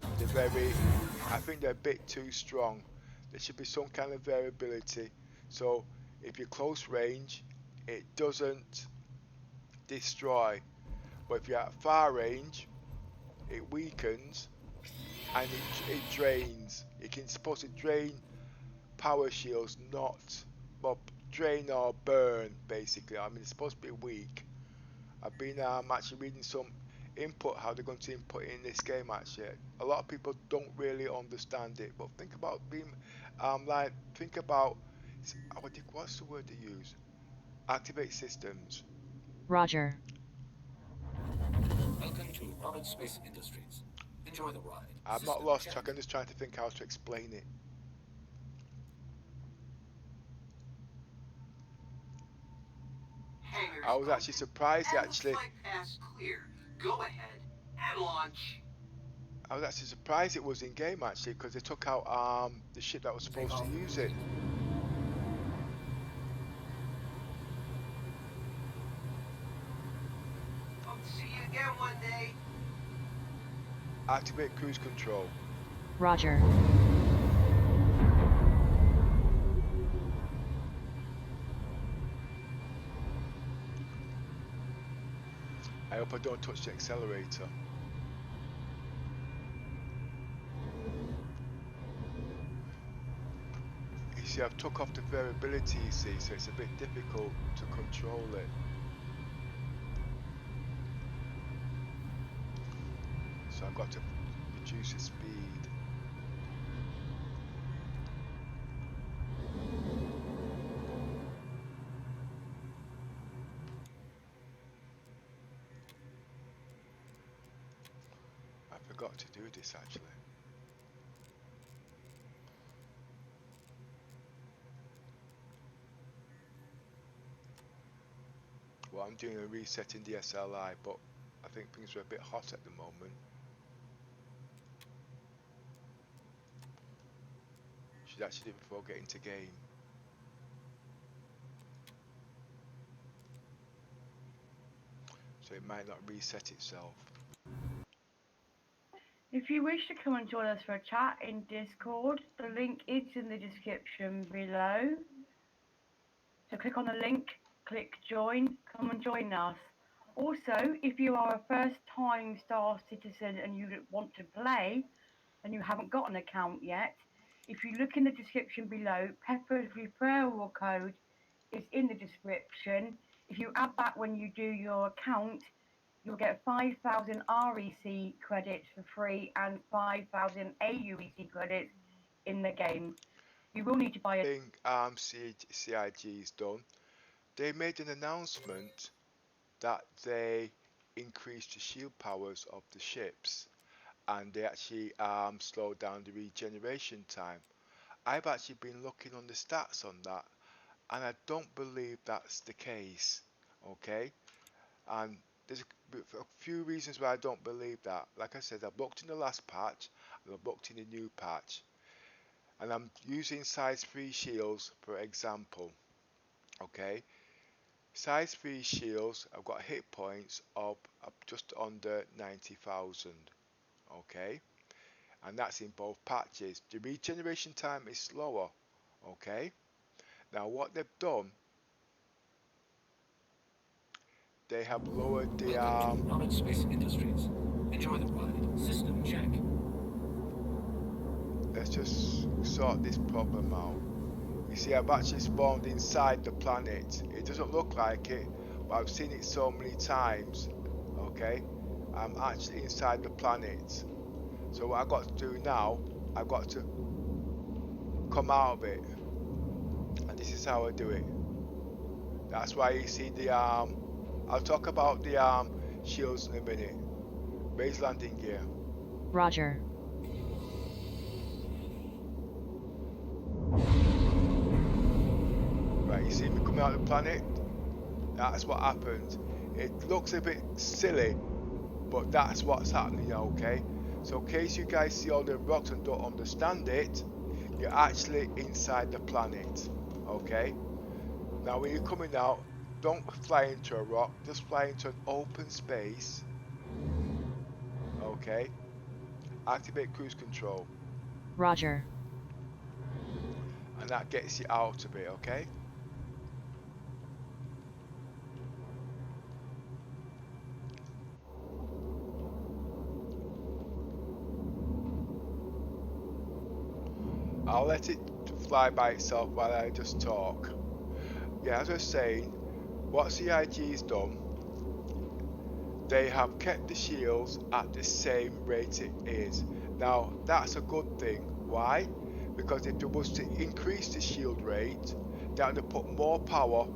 I think they're a bit too strong. There should be some kind of variability. So if you're close range, it doesn't destroy. But if you're at far range, it weakens and it drains. It's supposed to drain power shields, not well, drain or burn basically. I mean, it's supposed to be weak. I've been actually reading some input how they're going to input it in this game actually. A lot of people don't really understand it, but think about being think about what's the word they use? Activate systems. Roger. Welcome to Rocket Space Industries. Enjoy the ride. I'm not System lost check. track, I'm just trying to think how to explain it. Hangars I was open. actually surprised And the actually. flight path's clear. Go ahead and launch. I was actually surprised it was in game actually because they took out the ship that was supposed to use it. Hope to see you again one day. Activate cruise control. Roger. I hope I don't touch the accelerator. You see, I've took off the variability, you see, so it's a bit difficult to control it. So I've got to reduce the speed. I forgot to do this actually. Well, I'm doing a reset in the SLI, but I think things are a bit hot at the moment. should actually do it before getting to game. So it might not reset itself. If you wish to come and join us for a chat in Discord, the link is in the description below. So click on the link, click join, come and join us. Also, if you are a first-time Star citizen and you want to play and you haven't got an account yet, if you look in the description below, Pepper's referral code is in the description. If you add that when you do your account, you'll get 5,000 REC credits for free and 5,000 AUEC credits in the game. You will need to buy a Thing CIG's done. They made an announcement that they increased the shield powers of the ships, and they actually slowed down the regeneration time. I've actually been looking on the stats on that, and I don't believe that's the case. Okay, and there's a few reasons why I don't believe that. Like I said, I've looked in the last patch and I've looked in the new patch, and I'm using size 3 shields for example. Okay, size 3 shields, I've got hit points of just under 90,000. Okay, and that's in both patches. The regeneration time is slower. Okay, now what they've done, they have lowered the Welcome to Rocket Space Industries. Enjoy the ride. System check. let's just sort this problem out. You see, I've actually spawned inside the planet. It doesn't look like it, but I've seen it so many times. Okay, I'm actually inside the planet. So what I've got to do now, I've got to come out of it, and this is how I do it. That's why you see the I'll talk about the shields in a minute. Raise landing gear. Roger. Right, you see me coming out of the planet? That's what happens. It looks a bit silly, but that's what's happening, okay? So in case you guys see all the rocks and don't understand it, you're actually inside the planet, okay? Now when you're coming out, don't fly into a rock, just fly into an open space, okay? Activate cruise control, Roger. and that gets you out of it, okay? I'll let it fly by itself while I just talk. Yeah, as I was saying, what CIG's done, they have kept the shields at the same rate it is. Now, that's a good thing. Why? Because if there was to increase the shield rate, they had to put more power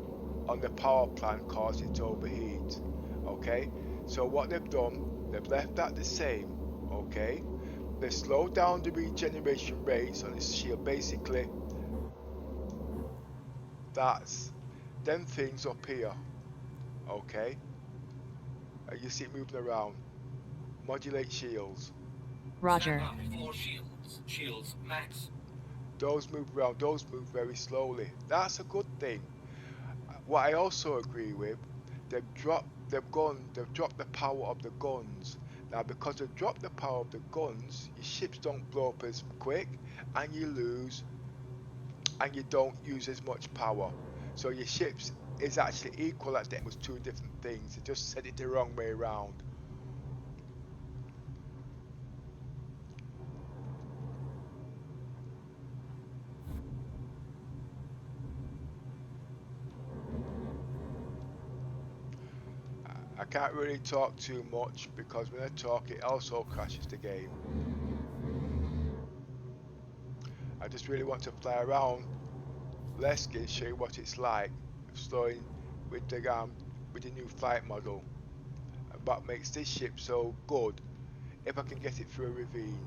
on the power plant, cause it to overheat. Okay? So what they've done, they've left that the same. Okay? They slowed down the regeneration rates on the shield. Basically, that's them things up here. Okay? You see it moving around. Modulate shields. Roger. Stand by for shields. Shields max. Those move around. Those move very slowly. That's a good thing. What I also agree with, they've dropped the power of the guns. Now because they've dropped the power of the guns, your ships don't blow up as quick, and you lose, and you don't use as much power. So your ships is actually equal at the end. It was two different things. They just said it the wrong way around. I can't really talk too much because when I talk it also crashes the game. I just really want to fly around Lesky and show you what it's like flying with the new flight model. And what makes this ship so good if I can get it through a ravine.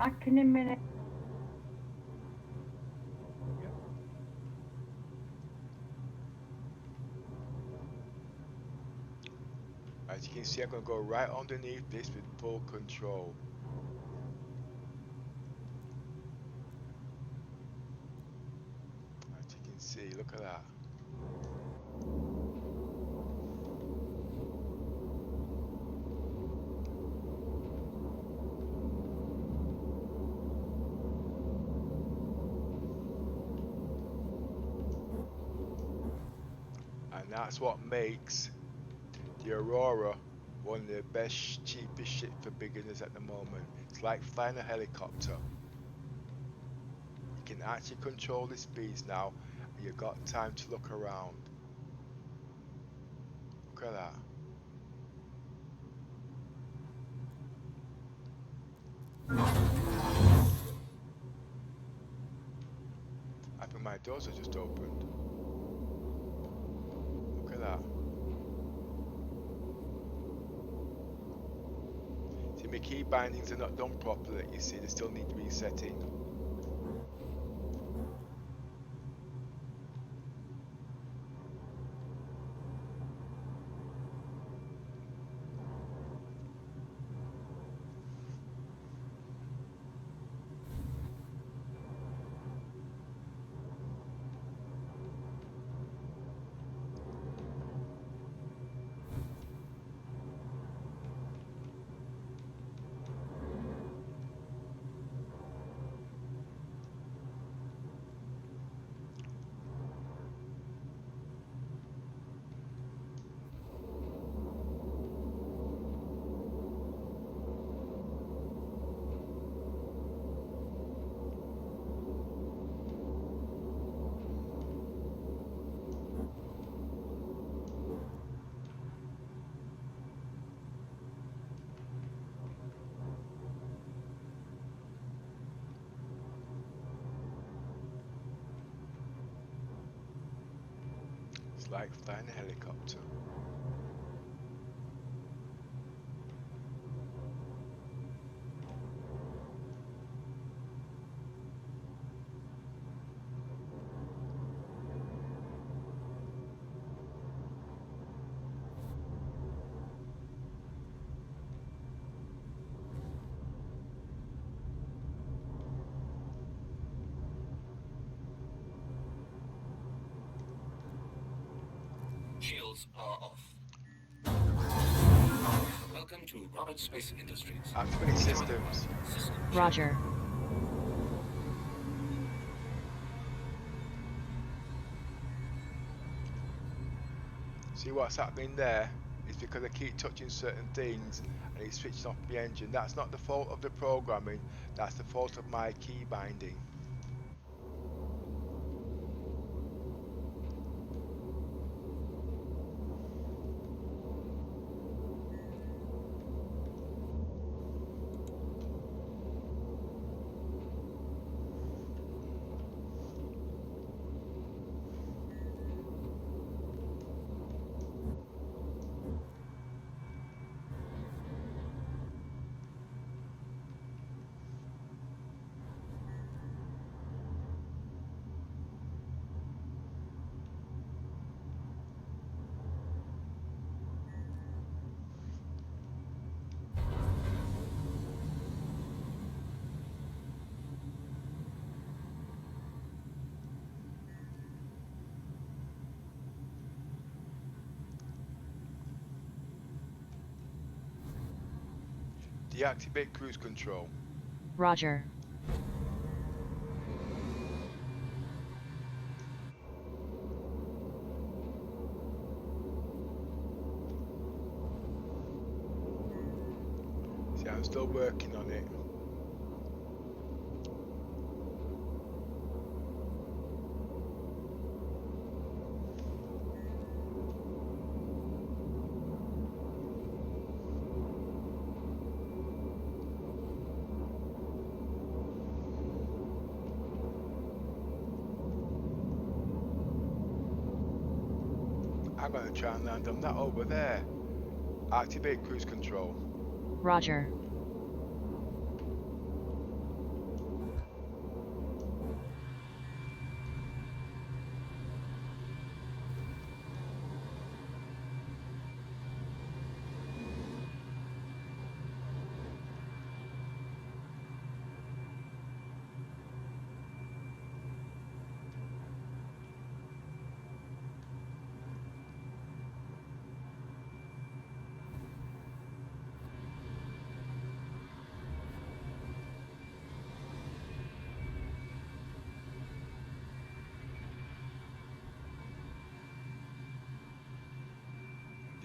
Back in a minute. As you can see, I'm going to go right underneath this with full control. As you can see, look at that. And that's what makes the Aurora one of the best, cheapest ships for beginners at the moment. It's like flying a helicopter. You can actually control the speeds now, and you've got time to look around. Look at that. I think my doors are just opened. Look at that. See, my key bindings are not done properly. You see, they still need resetting. It's like flying a helicopter. Shields are off. Welcome to Robert Space Industries. Activate systems. Roger. See what's happening there? It's because I keep touching certain things and it's switching off the engine. That's not the fault of the programming, that's the fault of my key binding. Deactivate cruise control. Roger. See, I'm still working on it. I'm going to try and land on that over there. Activate cruise control. Roger.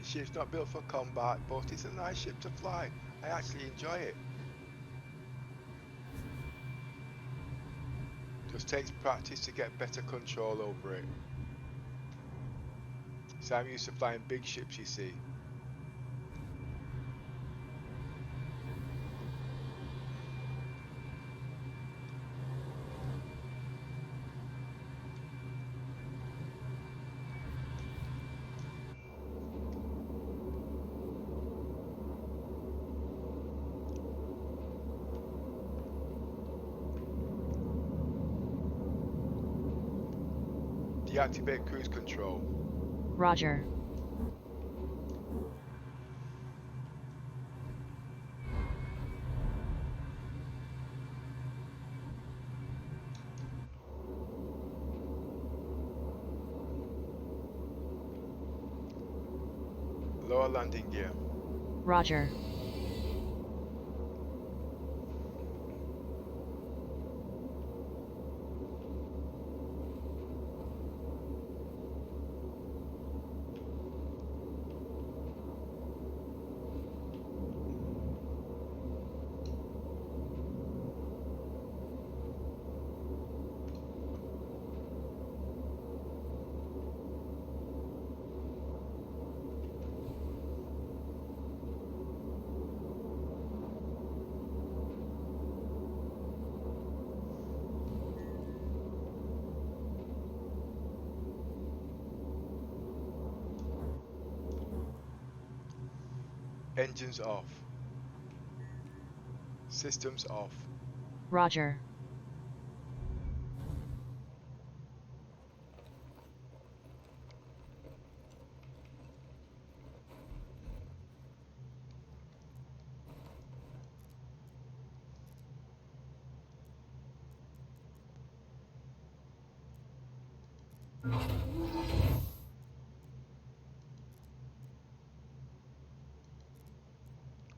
ship's not built for combat, but it's a nice ship to fly. I actually enjoy it. Just takes practice to get better control over it. So I'm used to flying big ships, you see. Deactivate cruise control. Roger. Lower landing gear. Roger. Engines off. Systems off. Roger.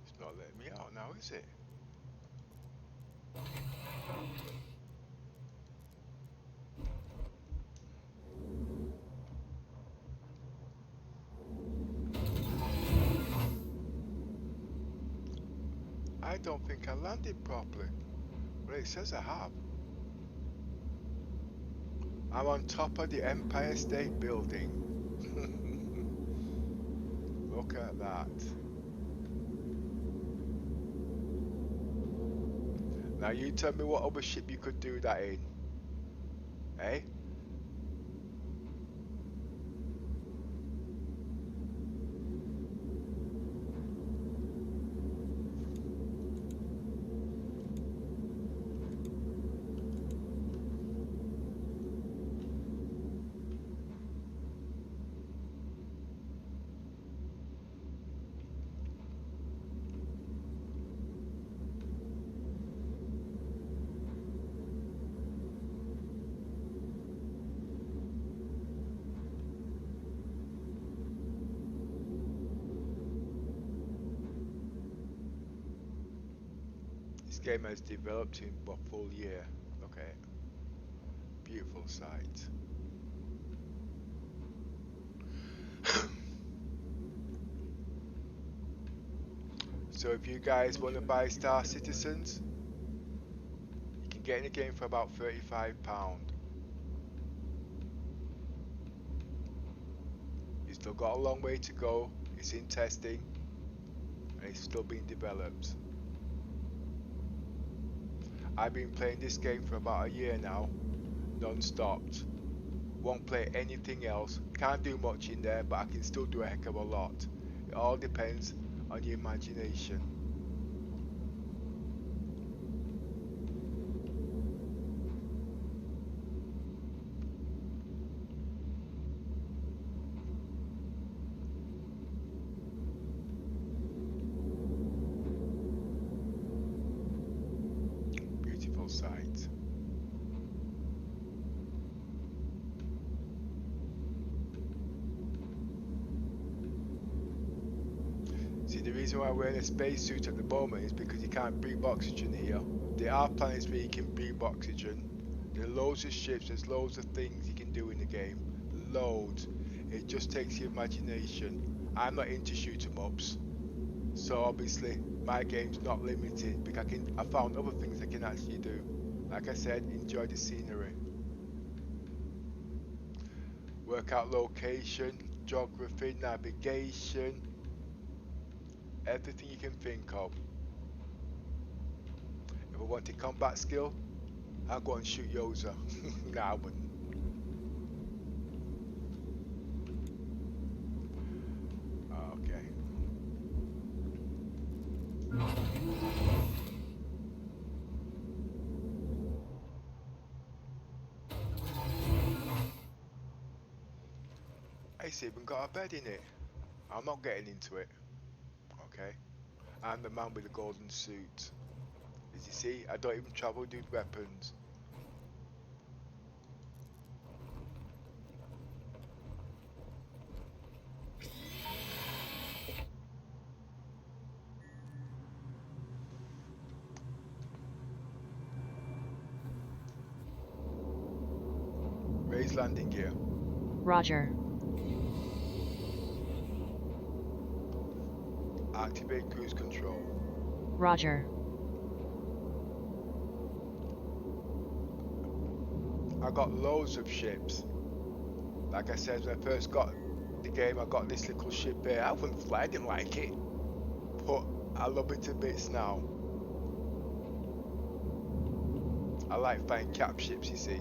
It's not letting me out now, is it? I don't think I landed properly. Well, it says I have. I'm on top of the Empire State Building. Look at that. Now you tell me what other ship you could do that in. Eh? This game has developed in a full year. Look at it. Beautiful sight. So if you guys want to buy Star Citizens, you can get in the game for about £35. You've still got a long way to go. It's in testing and it's still being developed. I've been playing this game for about a year now, non-stop. Won't play anything else. Can't do much in there, but I can still do a heck of a lot. It all depends on your imagination. Beautiful sight. See, the reason why we're in a spacesuit at the moment is because you can't breathe oxygen here. There are planets where you can breathe oxygen. There are loads of ships, there's loads of things you can do in the game. Loads. It just takes your imagination. I'm not into shoot 'em ups, so obviously my game's not limited because I found other things I can actually do. Like I said, enjoy the scenery, work out location, geography, navigation, everything you can think of. If I wanted combat skill, I'll go and shoot Yoza. Nah, I wouldn't. Okay. It's even got a bed in it. I'm not getting into it. Okay. I'm the man with the golden suit. As you see, I don't even travel with weapons. Raise landing gear. Roger. Activate cruise control. Roger. I got loads of ships. Like I said, when I first got the game, I got this little ship here. I wouldn't fly, I didn't like it. But I love it to bits now. I like flying cap ships, you see.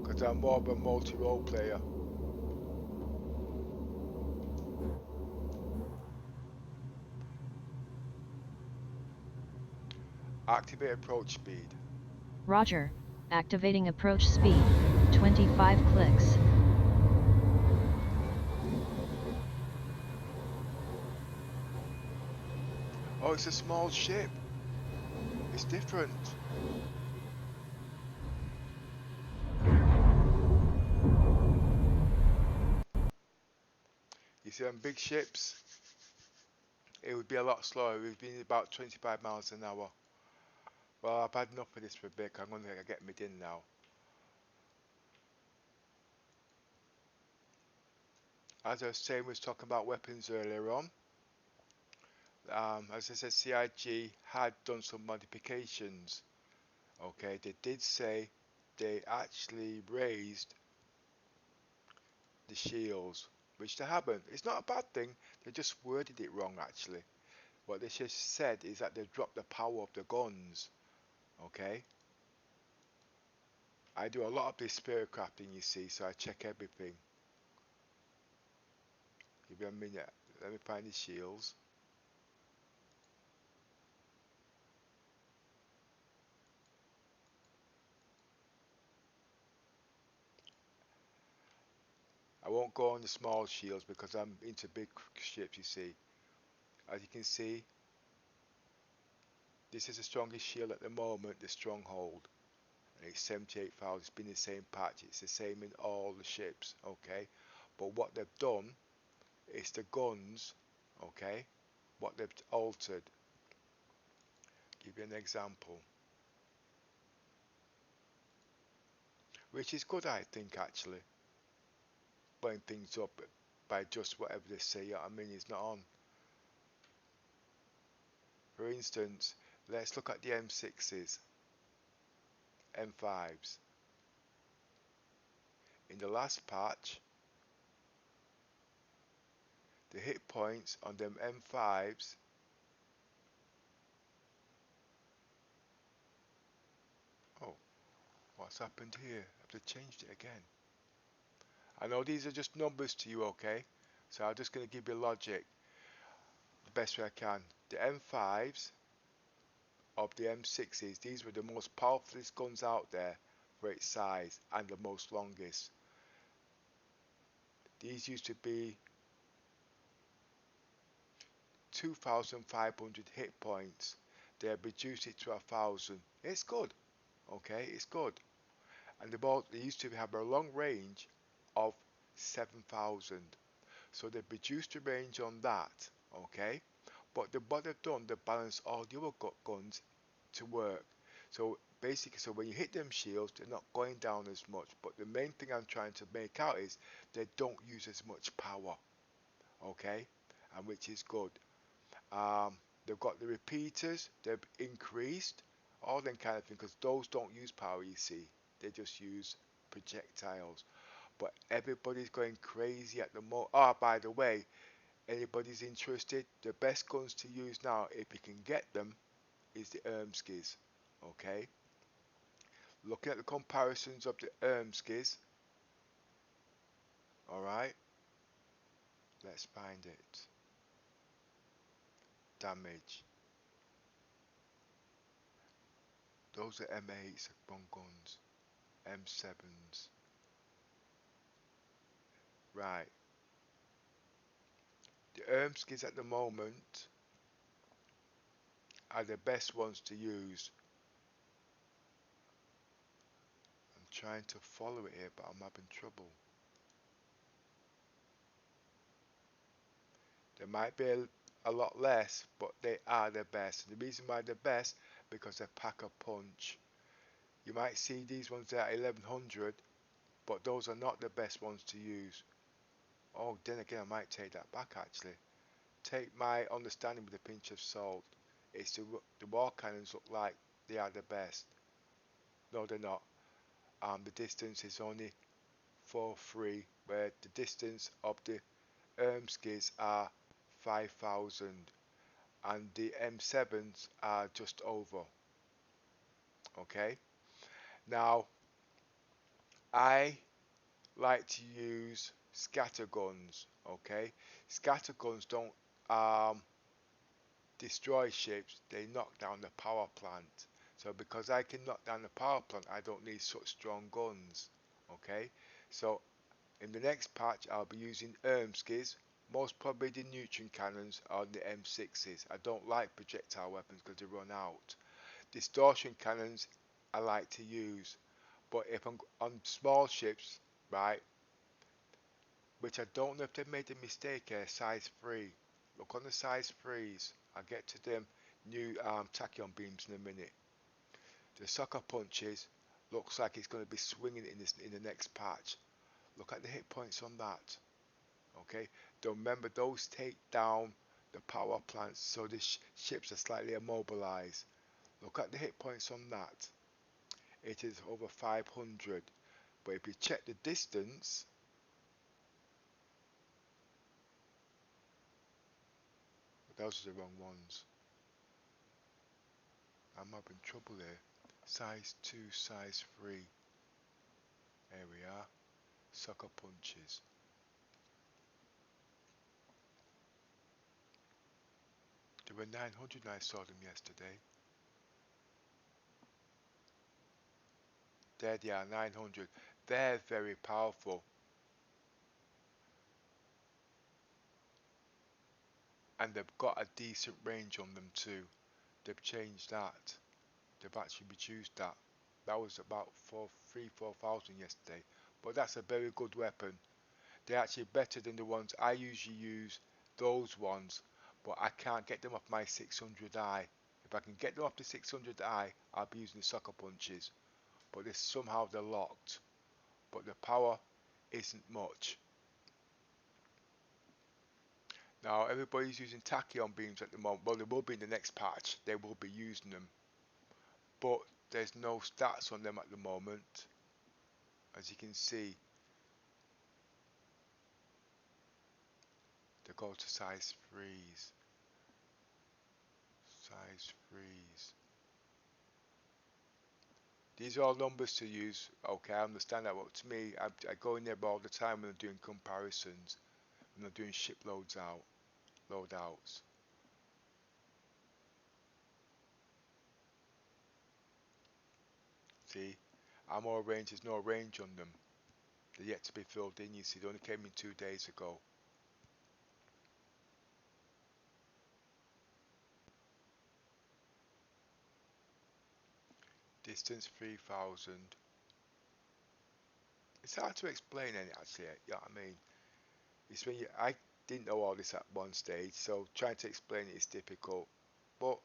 Because I'm more of a multi-role player. Activate approach speed. Roger. Activating approach speed. 25 clicks. Oh, it's a small ship. It's different. You see, on big ships, it would be a lot slower. It would be about 25 miles an hour. Well, I've had enough of this for a bit. I'm going to get me in now. As I was saying, we was talking about weapons earlier on. As I said, CIG had done some modifications. Okay, they did say they actually raised the shields, which they haven't. It's not a bad thing. They just worded it wrong, actually. What they just said is that they've dropped the power of the guns. Okay. I do a lot of this spirit crafting, you see, so I check everything. Give me a minute. Let me find the shields. I won't go on the small shields because I'm into big ships, you see. As you can see, this is the strongest shield at the moment, the Stronghold. And it's 78,000. It's been the same patch. It's the same in all the ships, okay? But what they've done is the guns, okay? What they've altered. Give you an example. Which is good, I think, actually. Blowing things up by just whatever they say, you know what I mean? It's not on. For instance, let's look at the M6s, M5s. In the last patch, the hit points on them M5s oh, what's happened here? Have they changed it again? I know these are just numbers to you, okay? So I'm just going to give you logic the best way I can. The M5s of the M6s, these were the most powerful guns out there for its size and the most longest. These used to be 2,500 hit points. They have reduced it to 1,000. It's good, okay? It's good. And they used to have a long range of 7,000. So they've reduced the range on that, okay? But what they've done, they've balanced all the other guns to work. So basically, so when you hit them shields, they're not going down as much. But the main thing I'm trying to make out is they don't use as much power. okay, and which is good. Um, they've got the repeaters, they've increased, all them kind of things, because those don't use power, you see, they just use projectiles. But everybody's going crazy at the moment. Oh, by the way, anybody's interested, the best guns to use now, if you can get them, is the Ermskis, okay? Looking at the comparisons of the Ermskis, alright, let's find it. Damage. Those are M8s, one guns, M7s. Right. The Ermskis at the moment are the best ones to use. I'm trying to follow it here, but I'm having trouble. There might be a lot less, but they are the best. And the reason why they're best, because they pack a punch. You might see these ones there at 1100, but those are not the best ones to use. Oh, then again, I might take that back actually. Take my understanding with a pinch of salt. It's the wall cannons look like they are the best. No, they're not. The distance is only 4-3, where the distance of the Ermskis are 5,000, and the M7s are just over. Okay. Now, I like to use scatter guns. Okay, scatter guns don't destroy ships, they knock down the power plant. So because I can knock down the power plant, I don't need such strong guns. Okay, so in the next patch I'll be using Ermskis, most probably the neutron cannons or the M6s. I don't like projectile weapons because they run out. Distortion cannons I like to use, but if I'm on small ships, right, which I don't know if they've made a mistake here, size 3. Look on the size 3s. I'll get to them new tachyon beams in a minute. The sucker punches looks like it's going to be swinging in the next patch. Look at the hit points on that. Okay, don't remember those take down the power plants, so the ships are slightly immobilized. Look at the hit points on that. It is over 500. But if you check the distance, those are the wrong ones. I'm having trouble here. Size 2, size 3. There we are. Sucker punches. There were 900 and I saw them yesterday. There they are, 900. They're very powerful. And they've got a decent range on them too. They've changed that. They've actually reduced that. That was about 4,000 yesterday. But that's a very good weapon. They're actually better than the ones I usually use, those ones. But I can't get them off my 600i. If I can get them off the 600i, I'll be using the sucker punches. But somehow they're locked. But the power isn't much. Now everybody's using tachyon beams at the moment. Well, they will be in the next patch. They will be using them. But there's no stats on them at the moment. As you can see, they go to size 3s. Size 3s. These are all numbers to use. Okay, I understand that. But to me, I go in there all the time when I'm doing comparisons. When I'm doing ship loadouts. See, ammo range, there's no range on them. They're yet to be filled in. You see, they only came in 2 days ago. Distance 3,000. It's hard to explain any actually. You know what I mean? It's when I didn't know all this at one stage, so trying to explain it is difficult. But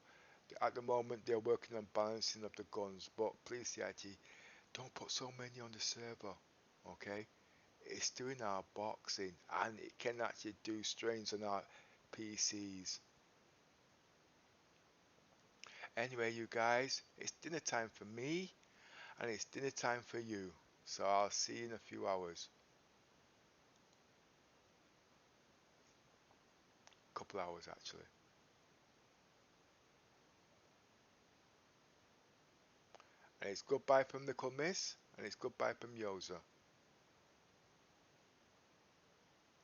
at the moment they're working on balancing of the guns. But please, CIG, don't put so many on the server. Okay? it's doing our boxing, and it can actually do strains on our PCs. Anyway, you guys, it's dinner time for me, and it's dinner time for you. So I'll see you in a few hours. Couple hours actually. And it's goodbye from Nickel Miss, and it's goodbye from Yoza.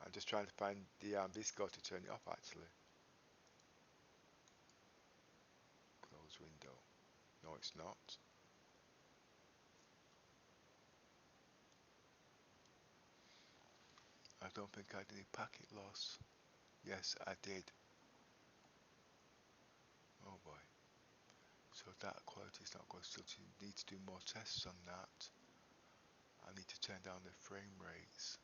I'm just trying to find the Visco to turn it off actually. Close window. No, it's not. I don't think I did any packet loss. Yes, I did. Oh boy. So that quality is not good. Still need to do more tests on that. I need to turn down the frame rates.